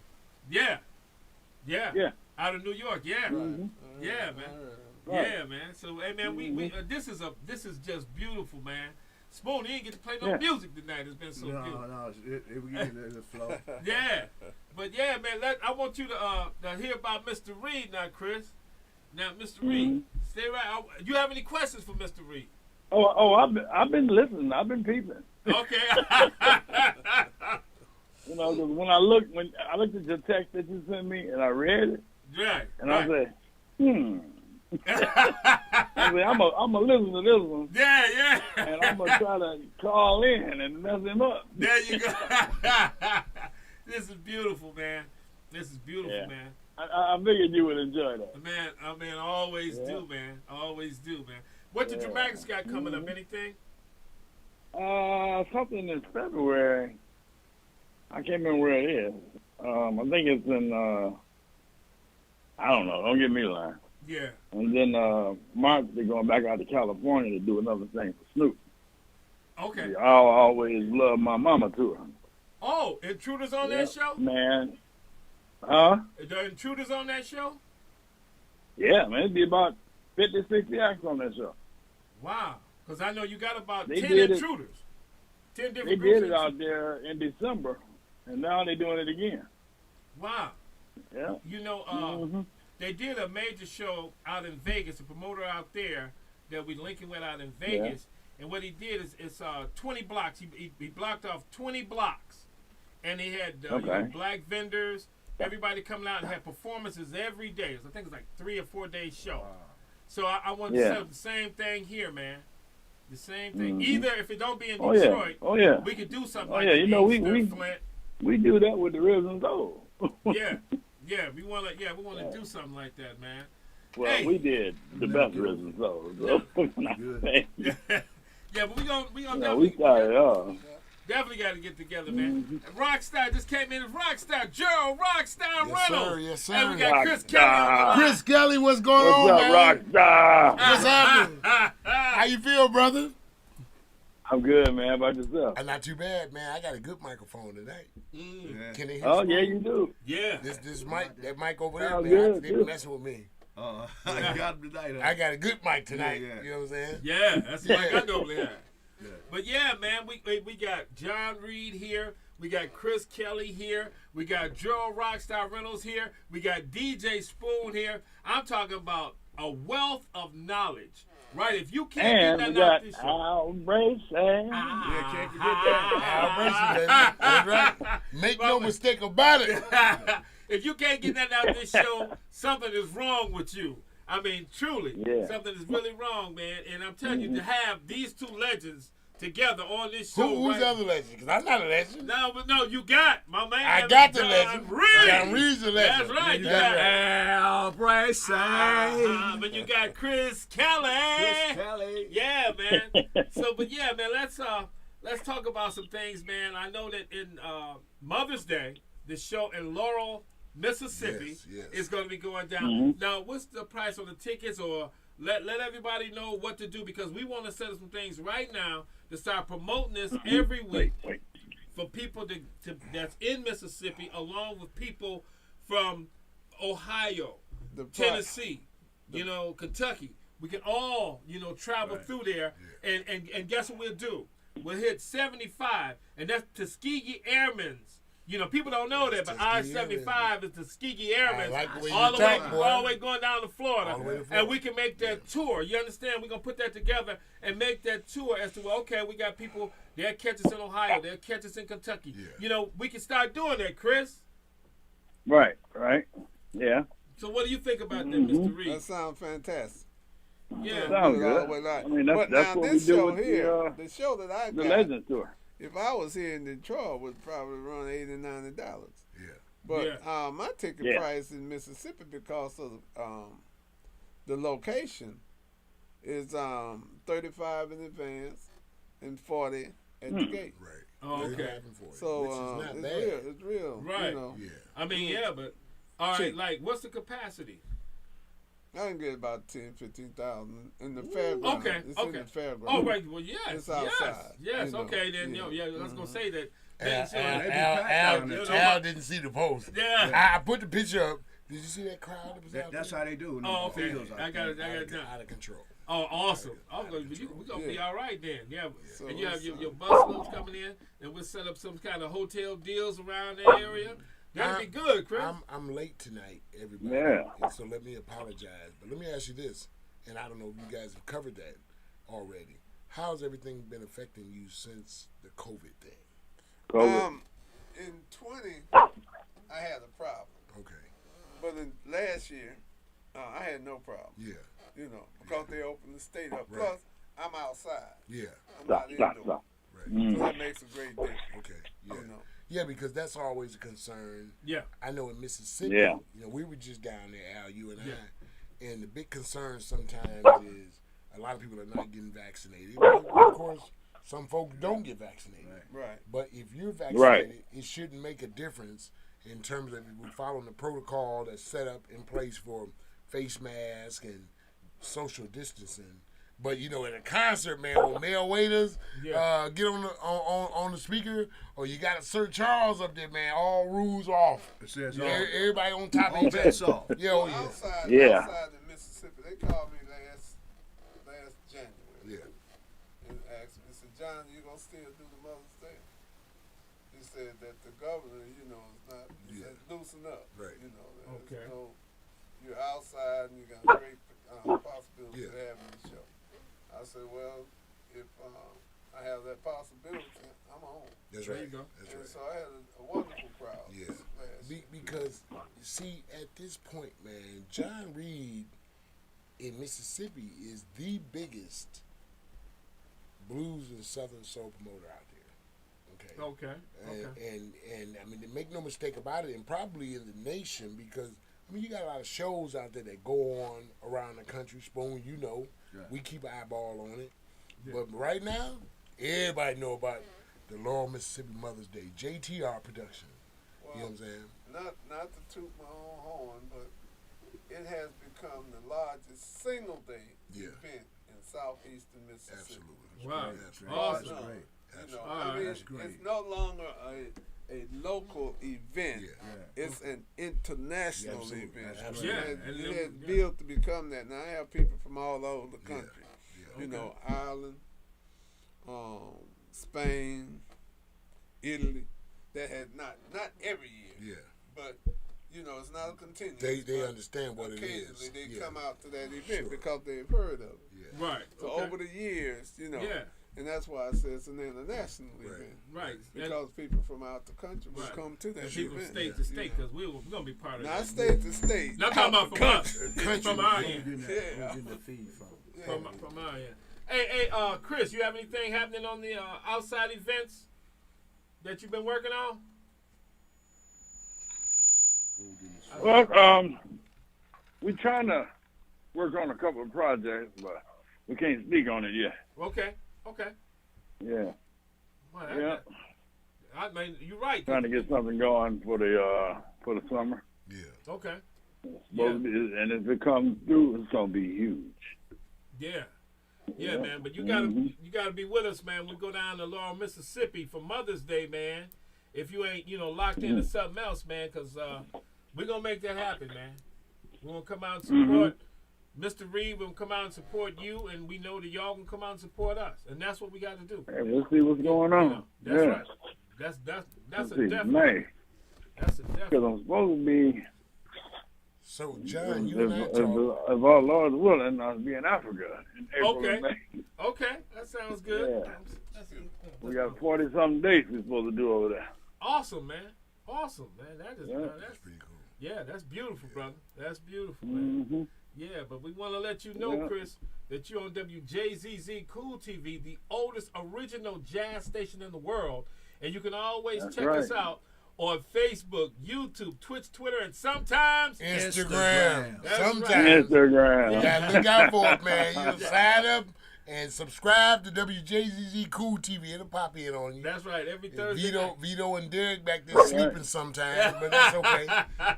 Speaker 2: Yeah. Yeah.
Speaker 5: Yeah.
Speaker 2: Out of New York. Yeah.
Speaker 5: Mhm.
Speaker 2: Yeah, man.
Speaker 5: Right.
Speaker 2: Yeah, man. So, hey, man, we this is just beautiful, man. Spoon, he didn't get to play no
Speaker 5: Yeah.
Speaker 2: music tonight. It's been so good.
Speaker 1: No, we get the flow.
Speaker 2: Yeah, but yeah, man. I want you to hear about Mr. Reed now, Chris. Now, Mr. Reed, stay right. You have any questions for Mr. Reed?
Speaker 5: Oh, I've been listening. I've been peeping.
Speaker 2: Okay.
Speaker 5: You know, 'cause when I looked at your text that you sent me and I read it,
Speaker 2: Right.
Speaker 5: and
Speaker 2: right.
Speaker 5: I said, I said, I'm a listen to this one,
Speaker 2: Yeah.
Speaker 5: and I'm gonna try to call in and mess him up.
Speaker 2: There you go. This is beautiful, man. This is beautiful,
Speaker 5: Yeah.
Speaker 2: man.
Speaker 5: I figured you would enjoy that.
Speaker 2: Man, I always
Speaker 5: Yeah.
Speaker 2: do, man. Always do, man. What the
Speaker 5: Yeah.
Speaker 2: Dramatics got coming up? Anything?
Speaker 5: Something in February. I can't remember where it is. I think it's in. I don't know. Don't get me lying.
Speaker 2: Yeah.
Speaker 5: And then March they're going back out to California to do another thing for Snoop.
Speaker 2: Okay.
Speaker 5: I always love my mama tour.
Speaker 2: Oh, Intruders on that show?
Speaker 5: Man. Huh?
Speaker 2: The Intruders on that show?
Speaker 5: Yeah, man. It'd be about 50, 60 acts on that show.
Speaker 2: Wow. Because I know you got about
Speaker 5: They
Speaker 2: 10
Speaker 5: did it.
Speaker 2: Intruders. 10 different
Speaker 5: They
Speaker 2: groups.
Speaker 5: did it out there in December, and now they're doing it again.
Speaker 2: Wow.
Speaker 5: Yeah.
Speaker 2: You know,
Speaker 5: Mhm.
Speaker 2: they did a major show out in Vegas, a promoter out there that we linking with out in Vegas. And what he did is 20 blocks. He blocked off 20 blocks. And he had you know, black vendors, everybody coming out and had performances every day. So I think it's like 3 or 4 day show. So I want to set up the same thing here, man. The same thing. Either if it don't be in Detroit, we could do something like
Speaker 5: you know,
Speaker 2: Flint.
Speaker 5: we do that with the Ribs and Soul.
Speaker 2: Yeah, we want to do something like that, man.
Speaker 5: Well,
Speaker 2: Hey.
Speaker 5: we did the best Ribs and Soul. So,
Speaker 2: Yeah, but we gonna
Speaker 5: we started off.
Speaker 2: Definitely got to get together, man. And Rockstar just came in. Rockstar, Gerald Rockstar Reynolds.
Speaker 3: Yes, sir.
Speaker 2: And we got Chris
Speaker 5: Rockstar.
Speaker 2: Kelly on the line.
Speaker 6: Chris Kelly, what's going on,
Speaker 5: What's up,
Speaker 6: man?
Speaker 5: Rockstar?
Speaker 6: What's happening? How you feel, brother?
Speaker 5: I'm good, man. How about yourself?
Speaker 6: Not too bad, man. I got a good microphone tonight.
Speaker 1: Yeah.
Speaker 6: Can they hear
Speaker 5: Oh,
Speaker 6: Spoon?
Speaker 5: yeah, you do.
Speaker 2: Yeah.
Speaker 6: This mic, that mic over there,
Speaker 5: Sounds
Speaker 6: man.
Speaker 5: good,
Speaker 6: They been
Speaker 5: too.
Speaker 6: messing with me.
Speaker 1: I got him tonight. Huh?
Speaker 6: I got a good mic tonight.
Speaker 1: Yeah.
Speaker 6: You know what I'm saying?
Speaker 2: Yeah, that's like I know there.
Speaker 1: Yeah.
Speaker 2: But yeah, man, we got John Reed here. We got Chris Kelly here. We got Joe Rockstar Reynolds here. We got DJ Spoon here. I'm talking about a wealth of knowledge, right? If you can't
Speaker 5: And
Speaker 2: get
Speaker 5: we
Speaker 2: that out
Speaker 5: got
Speaker 2: this show.
Speaker 5: Al Bracing.
Speaker 1: Yeah, can't forget that.
Speaker 6: Al Bracey, baby. That's right. Make no mistake about it.
Speaker 2: If you can't get that out this show, something is wrong with you. I mean, truly,
Speaker 5: Yeah.
Speaker 2: something is really wrong, man. And I'm telling you, to have these two legends together on this show,
Speaker 6: Who's
Speaker 2: right?
Speaker 6: the other legend? Because I'm not a legend.
Speaker 2: No, you got my man.
Speaker 6: I got the
Speaker 2: John
Speaker 6: legend.
Speaker 2: Reed.
Speaker 6: John Reed's the legend.
Speaker 2: That's right.
Speaker 1: You
Speaker 2: You
Speaker 1: got
Speaker 2: got
Speaker 1: Al Bracey.
Speaker 2: but you got Chris Kelly.
Speaker 1: Chris Kelly.
Speaker 2: Yeah, man. So, but yeah, man. Let's talk about some things, man. I know that in Mother's Day, the show in Laurel, Mississippi,
Speaker 6: Yes.
Speaker 2: is going to be going down. Now, what's the price on the tickets, or let everybody know what to do, because we want to set up some things right now to start promoting this every week
Speaker 5: Wait.
Speaker 2: for people to that's in Mississippi, along with people from Ohio,
Speaker 3: The price.
Speaker 2: Tennessee, Kentucky. We can all, travel through there, and guess what we'll do? We'll hit 75, and that's Tuskegee Airmen's. People don't know that, but
Speaker 6: Tuskegee
Speaker 2: I-75 is Tuskegee Airmen's.
Speaker 6: I like the way
Speaker 2: all
Speaker 6: you
Speaker 2: the way,
Speaker 6: talk, boy.
Speaker 2: all the way going down to Florida,
Speaker 6: All the way to
Speaker 2: and
Speaker 6: Florida.
Speaker 2: we can make that tour. You understand? We're gonna put that together and make that tour as to, well, okay, we got people. They'll catch us in Ohio. They'll catch us in Kentucky.
Speaker 6: Yeah.
Speaker 2: We can start doing that, Chris.
Speaker 5: Right. Yeah.
Speaker 2: So what do you think about that, Mr. Reed?
Speaker 3: That sounds fantastic.
Speaker 2: Yeah.
Speaker 5: Sounds
Speaker 3: Do it all
Speaker 5: good.
Speaker 3: the way like-
Speaker 5: I mean,
Speaker 3: but
Speaker 5: that's
Speaker 3: now
Speaker 5: what we
Speaker 3: this
Speaker 5: do
Speaker 3: show
Speaker 5: with
Speaker 3: here, the show that I
Speaker 5: the
Speaker 3: got,
Speaker 5: Legends Tour.
Speaker 3: if I was here in Detroit, would probably run $80-$90.
Speaker 6: Yeah.
Speaker 3: But my ticket
Speaker 5: Yeah.
Speaker 3: price in Mississippi, because of the location, is $35 in advance and $40 at the gate.
Speaker 6: Right.
Speaker 2: Oh, okay.
Speaker 6: 35 and 40,
Speaker 3: So
Speaker 6: which is not
Speaker 3: it's
Speaker 6: bad.
Speaker 3: real. It's real.
Speaker 2: Right.
Speaker 6: Yeah.
Speaker 2: I mean, yeah, but all right.
Speaker 3: Cheap.
Speaker 2: Like, what's the capacity?
Speaker 3: I can get about 10,000-15,000 in the fairground.
Speaker 2: Okay,
Speaker 3: It's in
Speaker 2: okay.
Speaker 3: the fairground.
Speaker 2: Oh, right. Well, yes,
Speaker 3: It's outside,
Speaker 2: yes.
Speaker 3: you know,
Speaker 2: Okay, then,
Speaker 3: yeah.
Speaker 2: I was gonna say that.
Speaker 6: Al,
Speaker 2: so-
Speaker 1: they be packed down there.
Speaker 6: Al didn't see the post.
Speaker 2: Yeah.
Speaker 6: I put the picture up. Did you see that crowd that was out
Speaker 1: That's
Speaker 6: there?
Speaker 1: how they do.
Speaker 2: Oh, okay.
Speaker 1: Fields out
Speaker 2: I got it.
Speaker 1: there.
Speaker 2: I got it done.
Speaker 6: Out of control.
Speaker 2: Oh, awesome. I'm
Speaker 6: Out
Speaker 2: gonna,
Speaker 6: of control.
Speaker 2: we're gonna be
Speaker 3: Yeah.
Speaker 2: all right then. Yeah.
Speaker 3: So
Speaker 2: And you have
Speaker 3: it's,
Speaker 2: your bus loads coming in, and we'll set up some kind of hotel deals around that area. That'd be good, Chris.
Speaker 6: I'm late tonight, everybody.
Speaker 5: Yeah.
Speaker 6: And so let me apologize. But let me ask you this, and I don't know if you guys have covered that already. How's everything been affecting you since the COVID thing?
Speaker 5: COVID.
Speaker 3: In 20, I had a problem,
Speaker 6: Okay.
Speaker 3: but in last year, I had no problem.
Speaker 6: Yeah.
Speaker 3: Because they opened the state up.
Speaker 6: Right.
Speaker 3: Plus, I'm outside.
Speaker 6: Yeah.
Speaker 3: I'm
Speaker 5: Stop.
Speaker 3: not indoors.
Speaker 6: Right.
Speaker 3: So that makes a great difference.
Speaker 6: Okay. Yeah.
Speaker 3: You know.
Speaker 6: Yeah, because that's always a concern.
Speaker 2: Yeah.
Speaker 6: I know in Mississippi,
Speaker 5: Yeah.
Speaker 6: we were just down there, Al, you and
Speaker 2: Yeah.
Speaker 6: I, and the big concern sometimes is a lot of people are not getting vaccinated. Of course, some folks don't get vaccinated.
Speaker 3: Right.
Speaker 6: But if you're vaccinated, it shouldn't make a difference in terms of if we're following the protocol that's set up in place for face mask and social distancing. But at a concert, man, when male waiters get on the speaker, or you got a Sir Charles up there, man, all rules off.
Speaker 1: It says
Speaker 6: Everybody on top of
Speaker 1: all
Speaker 6: each other.
Speaker 1: bets off.
Speaker 6: Yeah, oh,
Speaker 3: Well,
Speaker 6: yeah.
Speaker 3: outside in Mississippi, they called me last January.
Speaker 6: Yeah.
Speaker 3: And asked me, said, John, you gonna still do the Mother's Day? He said that the governor, is not, he said, loosen up.
Speaker 6: Right.
Speaker 3: There's
Speaker 2: Okay.
Speaker 3: you're outside and you got a great possibility of
Speaker 6: Yeah.
Speaker 3: having the show. I said, well, if I have that possibility, I'm home.
Speaker 6: That's
Speaker 2: There
Speaker 6: right.
Speaker 2: you go.
Speaker 6: That's
Speaker 3: And
Speaker 6: right.
Speaker 3: so I had a wonderful crowd.
Speaker 6: Yeah.
Speaker 3: last year.
Speaker 6: Because, see, at this point, man, John Reed in Mississippi is the biggest blues and southern soul promoter out there. Okay.
Speaker 2: Okay.
Speaker 6: And I mean, to make no mistake about it, and probably in the nation, because you got a lot of shows out there that go on around the country. Spoon,
Speaker 1: Yeah.
Speaker 6: we keep an eyeball on it. Yeah. But right now, everybody know about the Laurel, Mississippi Mother's Day, JTR production.
Speaker 3: Well,
Speaker 6: You know what I'm saying?
Speaker 3: Not to toot my own horn, but it has become the largest single day event in southeastern Mississippi.
Speaker 6: Absolutely.
Speaker 2: Wow.
Speaker 1: That's
Speaker 2: Awesome.
Speaker 1: right. That's great.
Speaker 3: You know,
Speaker 2: All right.
Speaker 1: That's great.
Speaker 3: it's no longer a local event.
Speaker 6: Yeah.
Speaker 3: It's an international
Speaker 6: Yeah, absolutely.
Speaker 3: event.
Speaker 6: Absolutely.
Speaker 2: Yeah,
Speaker 3: It
Speaker 2: and
Speaker 3: has,
Speaker 2: then-
Speaker 3: built to become that. Now I have people from all over the country.
Speaker 6: Yeah.
Speaker 3: You know, Ireland, Spain, Italy. That had not every year,
Speaker 6: Yeah.
Speaker 3: but you know, it's not a continuous.
Speaker 6: They
Speaker 3: but
Speaker 6: understand what it is.
Speaker 3: occasionally they
Speaker 6: Yeah.
Speaker 3: come out to that event
Speaker 6: Sure.
Speaker 3: because they've heard of it.
Speaker 6: Yeah.
Speaker 2: Right.
Speaker 3: So
Speaker 2: okay.
Speaker 3: over the years, you know,
Speaker 2: Yeah.
Speaker 3: and that's why I say it's an international
Speaker 6: Right.
Speaker 3: event.
Speaker 2: Right. And-
Speaker 3: Because people from out the country will
Speaker 2: Right.
Speaker 3: come to that
Speaker 2: and people
Speaker 3: event.
Speaker 2: state to state, because we're going to be part of
Speaker 3: Not
Speaker 2: that.
Speaker 3: state to state.
Speaker 2: Not talking about from us.
Speaker 6: Country.
Speaker 2: From our
Speaker 1: Who's
Speaker 2: end.
Speaker 1: getting that-
Speaker 3: Yeah.
Speaker 1: who's getting the feed from?
Speaker 2: From our end. Hey, Chris, you have anything happening on the outside events that you've been working on?
Speaker 5: Well, we're trying to work on a couple of projects, but we can't speak on it yet.
Speaker 2: Okay.
Speaker 5: Yeah.
Speaker 2: Well,
Speaker 5: Yeah.
Speaker 2: I mean, you're right.
Speaker 5: Trying to get something going for the summer.
Speaker 6: Yeah.
Speaker 2: Okay.
Speaker 5: Supposed to be, and if it comes through, it's gonna be huge.
Speaker 2: Yeah,
Speaker 5: Yeah.
Speaker 2: man. But you
Speaker 5: Mhm.
Speaker 2: gotta be with us, man. We go down to Laurel, Mississippi for Mother's Day, man. If you ain't locked into something else, man, because we're gonna make that happen, man. We're gonna come out and support Mr. Reed. We're gonna come out and support you, and we know that y'all gonna come out and support us, and that's what we got to do.
Speaker 5: Hey, we'll see what's going on.
Speaker 2: That's
Speaker 5: yeah.
Speaker 2: right. That's
Speaker 5: Let's
Speaker 2: a
Speaker 5: see.
Speaker 2: definite.
Speaker 5: May,
Speaker 2: That's a
Speaker 5: because
Speaker 2: definite.
Speaker 5: I'm supposed to be.
Speaker 6: So, John, you and I
Speaker 5: If
Speaker 6: talk.
Speaker 5: our Lord's willing, I'll be in Africa in April
Speaker 2: Okay.
Speaker 5: and May.
Speaker 2: Okay, that sounds good.
Speaker 5: Yeah.
Speaker 2: That's
Speaker 5: We got 40-something dates we're supposed to do over there.
Speaker 2: awesome, man. Awesome, man. That is
Speaker 5: Yeah.
Speaker 2: that's
Speaker 6: Pretty cool.
Speaker 2: yeah, that's beautiful, brother. That's beautiful, man.
Speaker 5: Mm-hmm.
Speaker 2: Yeah, but we want to let you know,
Speaker 5: Yeah.
Speaker 2: Chris, that you're on WJZZ Cool TV, the oldest original jazz station in the world, and you can always
Speaker 5: That's
Speaker 2: check us
Speaker 5: right.
Speaker 2: out on Facebook, YouTube, Twitch, Twitter, and sometimes
Speaker 6: Instagram.
Speaker 2: That's
Speaker 6: Sometimes.
Speaker 5: Instagram.
Speaker 6: You gotta look out for it, man. You sign up and subscribe to WJZZ Cool TV. It'll pop in on you.
Speaker 2: that's right. Every Thursday.
Speaker 6: Vito and Derek back there sleeping sometimes, but that's okay.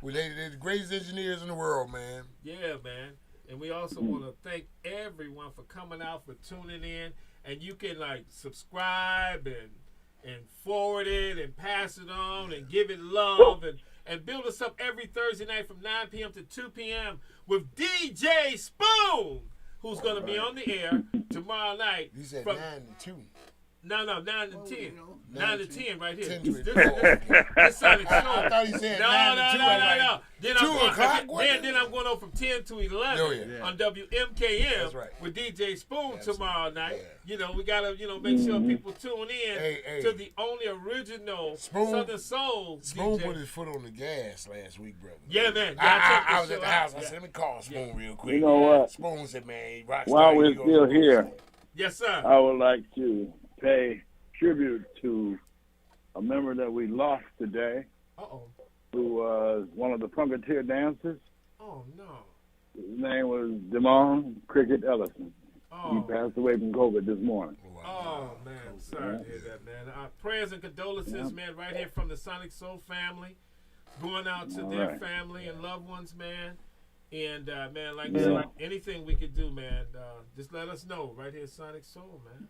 Speaker 6: Well, they're the greatest engineers in the world, man.
Speaker 2: Yeah, man. And we also want to thank everyone for coming out, for tuning in. And you can subscribe and forward it and pass it on and give it love and build us up every Thursday night from 9 p.m. to 2 p.m. with DJ Spoon, who's going to be on the air tomorrow night.
Speaker 6: You said
Speaker 2: from
Speaker 6: 9 to 2.
Speaker 2: No, 9 to 10. 9 to 10 right here.
Speaker 6: 10 to
Speaker 2: This
Speaker 6: 12.
Speaker 2: Sonic Soul.
Speaker 6: I thought he said
Speaker 2: No.
Speaker 6: 9 to 2. I'm like,
Speaker 2: No. Then
Speaker 6: 2
Speaker 2: I'm going,
Speaker 6: o'clock? What?
Speaker 2: then I'm going on from 10 to 11
Speaker 6: Oh, yeah.
Speaker 2: on WMKM
Speaker 6: That's right.
Speaker 2: with DJ Spoon
Speaker 6: Absolutely.
Speaker 2: tomorrow night.
Speaker 6: Yeah.
Speaker 2: We got to, make sure people tune in
Speaker 6: Hey.
Speaker 2: to the only original
Speaker 6: Spoon-
Speaker 2: Southern Soul
Speaker 6: Spoon
Speaker 2: DJ.
Speaker 6: put his foot on the gas last week, brother.
Speaker 2: Yeah, man. Yeah,
Speaker 6: I
Speaker 2: check
Speaker 6: was
Speaker 2: this
Speaker 6: at the
Speaker 2: show
Speaker 6: house.
Speaker 2: out.
Speaker 6: I
Speaker 2: Yeah.
Speaker 6: said, let me call Spoon real quick.
Speaker 5: You know what?
Speaker 6: Spoon said, man, Rockstar.
Speaker 5: While we're
Speaker 6: you gonna
Speaker 5: still
Speaker 6: do
Speaker 5: here,
Speaker 6: this.
Speaker 2: Yes, sir.
Speaker 5: I would like to pay tribute to a member that we lost today,
Speaker 2: Uh-oh.
Speaker 5: who was one of the Punketeer dancers.
Speaker 2: Oh, no.
Speaker 5: His name was Damon Cricket Ellison. He
Speaker 2: Oh,
Speaker 5: passed away from COVID this morning.
Speaker 2: oh man. I'm sorry to hear that, man. Prayers and condolences, man, right here from the Sonic Soul family. Going out to
Speaker 5: All
Speaker 2: their
Speaker 5: right.
Speaker 2: family and loved ones, man. And, man, like
Speaker 5: Yeah.
Speaker 2: I said, anything we could do, man, just let us know right here at Sonic Soul, man.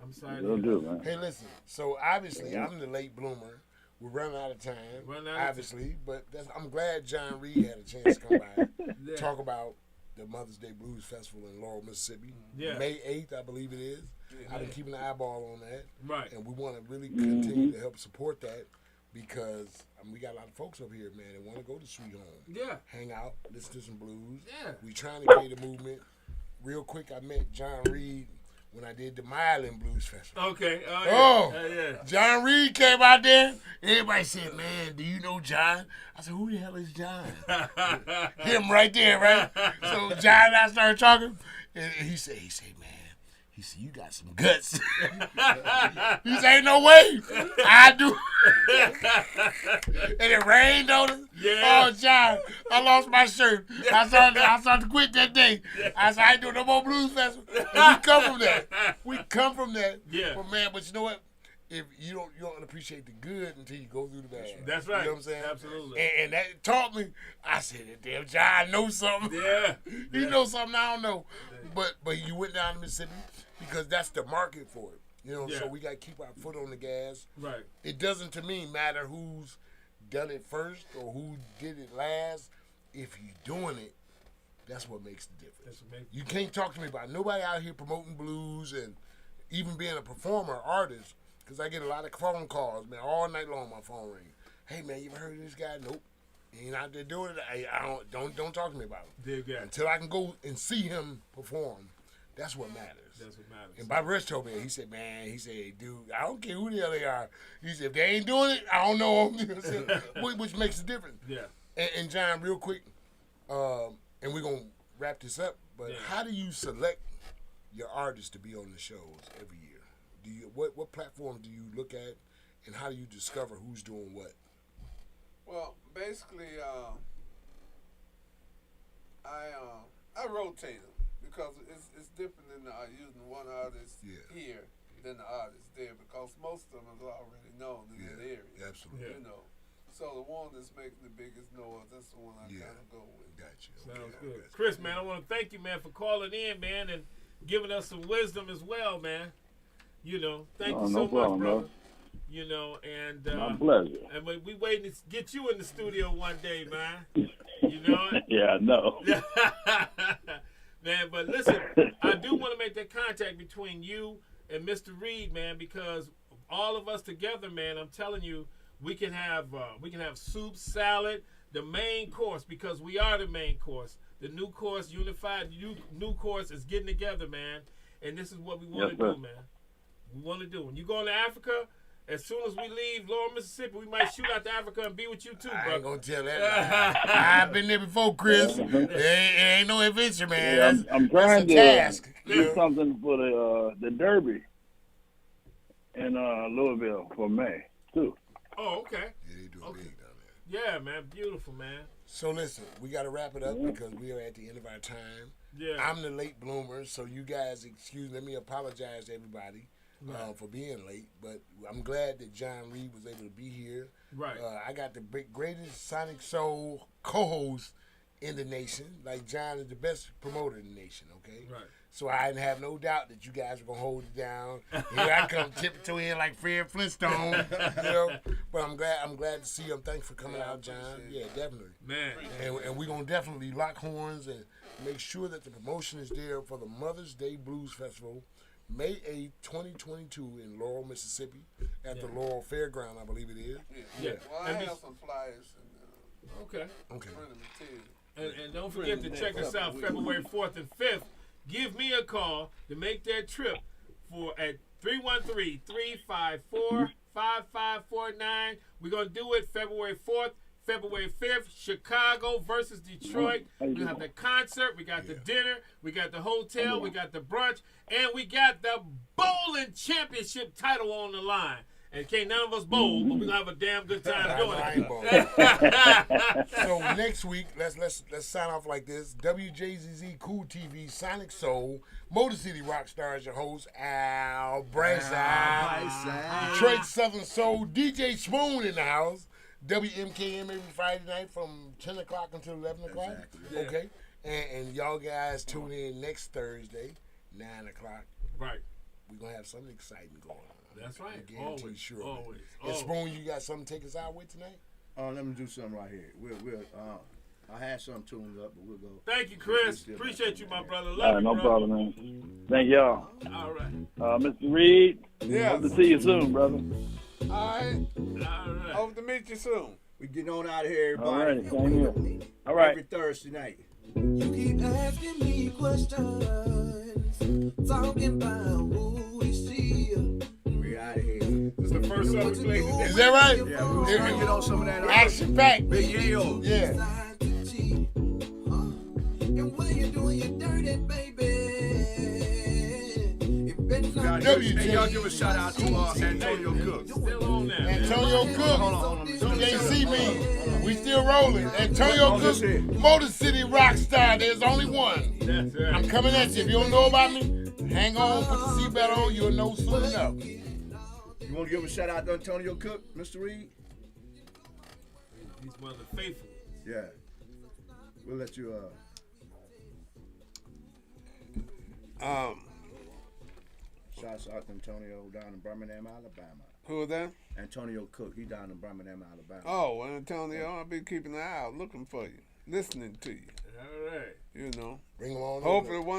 Speaker 2: I'm sorry
Speaker 5: They'll
Speaker 2: to
Speaker 5: do,
Speaker 2: hear
Speaker 5: man.
Speaker 6: Hey, listen. So obviously, I'm the late bloomer. We're running out of time,
Speaker 2: Running out of
Speaker 6: obviously. But I'm glad John Reed had a chance to come by,
Speaker 2: Yeah.
Speaker 6: talk about the Mother's Day Blues Festival in Laurel, Mississippi.
Speaker 2: Yeah.
Speaker 6: May 8th, I believe it is. I've been keeping an eyeball on that,
Speaker 2: Right.
Speaker 6: and we want to really continue to help support that because we got a lot of folks up here, man, that want to go to Sweet Home,
Speaker 2: Yeah.
Speaker 6: hang out, listen to some blues.
Speaker 2: Yeah.
Speaker 6: We trying to create a movement. Real quick, I met John Reed when I did the Milan Blues Festival.
Speaker 2: Okay.
Speaker 6: Oh.
Speaker 2: Yeah.
Speaker 6: John Reed came out there. Everybody said, man, do you know John? I said, who the hell is John? Him right there, right? So John and I started talking, and he said, man, he said, you got some guts. He said, ain't no way. I do. And it rained on us.
Speaker 2: Yeah.
Speaker 6: Oh, John, I lost my shirt. I started to quit that day. I said, I ain't doing no more blues festival. And we come from that. We come from that.
Speaker 2: Yeah.
Speaker 6: But man, but you know what? if you don't appreciate the good until you go through the bad.
Speaker 2: That's right.
Speaker 6: You know what I'm saying?
Speaker 2: Absolutely.
Speaker 6: And that taught me. I said, "Damn, John knows something.
Speaker 2: Yeah.
Speaker 6: He knows something I don't know." But you went down to Mississippi because that's the market for it. You know, so we got to keep our foot on the gas.
Speaker 2: Right.
Speaker 6: It doesn't, to me, matter who's done it first or who did it last. If you're doing it, that's what makes the difference.
Speaker 2: That's what makes
Speaker 6: You can't talk to me about nobody out here promoting blues and even being a performer, artist, because I get a lot of phone calls, man, all night long. My phone rings. Hey, man, you ever heard of this guy? Nope. He ain't out there doing it. I don't talk to me about him.
Speaker 2: Dig that.
Speaker 6: Until I can go and see him perform. That's what matters.
Speaker 2: That's what matters.
Speaker 6: And Bob Rush told me, he said, dude, I don't care who the hell they are. He said, if they ain't doing it, I don't know them. You know what I'm saying? Which makes a difference.
Speaker 2: Yeah.
Speaker 6: And John, real quick, and we're going to wrap this up, but how do you select your artists to be on the shows every year? Do you what platform do you look at, and how do you discover who's doing what?
Speaker 3: Well, basically, I rotate them. Because it's different than using one artist here than the artist there, because most of them is already known in that area.
Speaker 6: Absolutely.
Speaker 3: You know, so the one that's making the biggest noise, that's the one I kind of go with.
Speaker 6: Gotcha.
Speaker 2: Sounds good. Chris, man, I want to thank you, man, for calling in, man, and giving us some wisdom as well, man. You know, thank you so much, brother. You know, and
Speaker 5: my pleasure.
Speaker 2: And we waiting to get you in the studio one day, man. You know.
Speaker 5: Yeah, I know.
Speaker 2: Man, but listen, I do want to make that contact between you and Mr. Reed, man, because all of us together, man, I'm telling you, we can have soup, salad, the main course, because we are the main course. The new course, unified new course is getting together, man, and this is what we want to do, man. We want to do. When you go to Africa, as soon as we leave Laurel, Mississippi, we might shoot out to Africa and be with you too, bro.
Speaker 6: I ain't gonna tell that. I've been there before, Chris. It ain't no adventure, man.
Speaker 5: Yeah, I'm trying to
Speaker 6: task.
Speaker 5: do something for the Derby in Louisville for May too.
Speaker 2: Oh, okay.
Speaker 6: Yeah, they do big down there.
Speaker 2: Yeah, man, beautiful, man.
Speaker 6: So listen, we got to wrap it up because we are at the end of our time.
Speaker 2: Yeah.
Speaker 6: I'm the late bloomer, so you guys let me apologize to everybody. For being late, but I'm glad that John Reed was able to be here.
Speaker 2: Right.
Speaker 6: I got the greatest Sonic Soul co-host in the nation. Like, John is the best promoter in the nation, okay?
Speaker 2: Right.
Speaker 6: So I didn't have no doubt that you guys were going to hold it down. Here I come tiptoeing like Fred Flintstone, you know? But I'm glad to see you. Thanks for coming out, John. Yeah, definitely.
Speaker 2: Man.
Speaker 6: And we're going to definitely lock horns and make sure that the promotion is there for the Mother's Day Blues Festival, May 8th, 2022 in Laurel, Mississippi, at the Laurel Fairground, I believe it is.
Speaker 3: Yeah. Well, I have some flyers and
Speaker 2: okay.
Speaker 3: printed material.
Speaker 2: And don't forget to check us out February 4th and 5th. Give me a call to make that trip at 313-354-5549. We're going to do it February 4th. February 5th, Chicago versus Detroit. We have the concert, we got the dinner, we got the hotel, we got the brunch, and we got the bowling championship title on the line. And can't none of us bowl, but we're gonna have a damn good time doing it.
Speaker 6: So next week, let's sign off like this. WJZZ Cool TV, Sonic Soul, Motor City Rockstar is your host, Al Brightside. Detroit Southern Soul, DJ Spoon in the house. WMKM every Friday night from 10 o'clock until 11 o'clock.
Speaker 1: Exactly.
Speaker 6: Okay. And y'all guys tune in next Thursday, 9 o'clock.
Speaker 2: Right.
Speaker 6: We're going to have something exciting going on.
Speaker 2: That's right.
Speaker 6: I guarantee
Speaker 2: Always.
Speaker 6: sure.
Speaker 2: Always.
Speaker 6: And Spoon, you got something to take us out with tonight?
Speaker 1: Let me do something right here. I had something tuned up, but we'll go.
Speaker 2: Thank you, Chris. Appreciate you, my brother. Love
Speaker 5: All right,
Speaker 2: you,
Speaker 5: no
Speaker 2: bro.
Speaker 5: problem, man. Thank y'all.
Speaker 2: All right.
Speaker 5: Mr. Reed,
Speaker 3: Yeah.
Speaker 5: hope to see you soon, brother.
Speaker 3: All right.
Speaker 2: All right.
Speaker 3: Hope to meet you soon.
Speaker 1: We getting on out of here,
Speaker 5: All
Speaker 1: everybody.
Speaker 5: right, same here. All right.
Speaker 1: Every Thursday night.
Speaker 7: You keep asking me questions, talking about who we see.
Speaker 1: We out of here.
Speaker 2: This is the first song we played today.
Speaker 6: Is that right?
Speaker 1: Yeah, we're gonna get on some of that.
Speaker 6: Action pack.
Speaker 1: Big Yayo.
Speaker 6: Yeah.
Speaker 7: And when you're doing your dirty, baby, it better not
Speaker 1: Hey, y'all give a shout out to Antonio Cook.
Speaker 2: Still on there, man.
Speaker 6: Antonio Cook.
Speaker 1: Hold on.
Speaker 6: You can't see me. We still rolling. Antonio Cook, Motor City Rockstar. There's only one.
Speaker 2: That's right.
Speaker 6: I'm coming at you. If you don't know about me, hang on, put the seatbelt on. You'll know soon enough.
Speaker 1: You want to give a shout out to Antonio Cook, Mr. Reed?
Speaker 2: He's one of the faithful.
Speaker 1: Yeah. We'll let you. Shouts out to Antonio down in Birmingham, Alabama.
Speaker 3: Who was that?
Speaker 1: Antonio Cook, he down in Birmingham, Alabama.
Speaker 3: Oh, well, Antonio, I'll be keeping an eye out, looking for you, listening to you.
Speaker 2: All right.
Speaker 3: You know.
Speaker 6: Bring them on.
Speaker 3: Hopefully one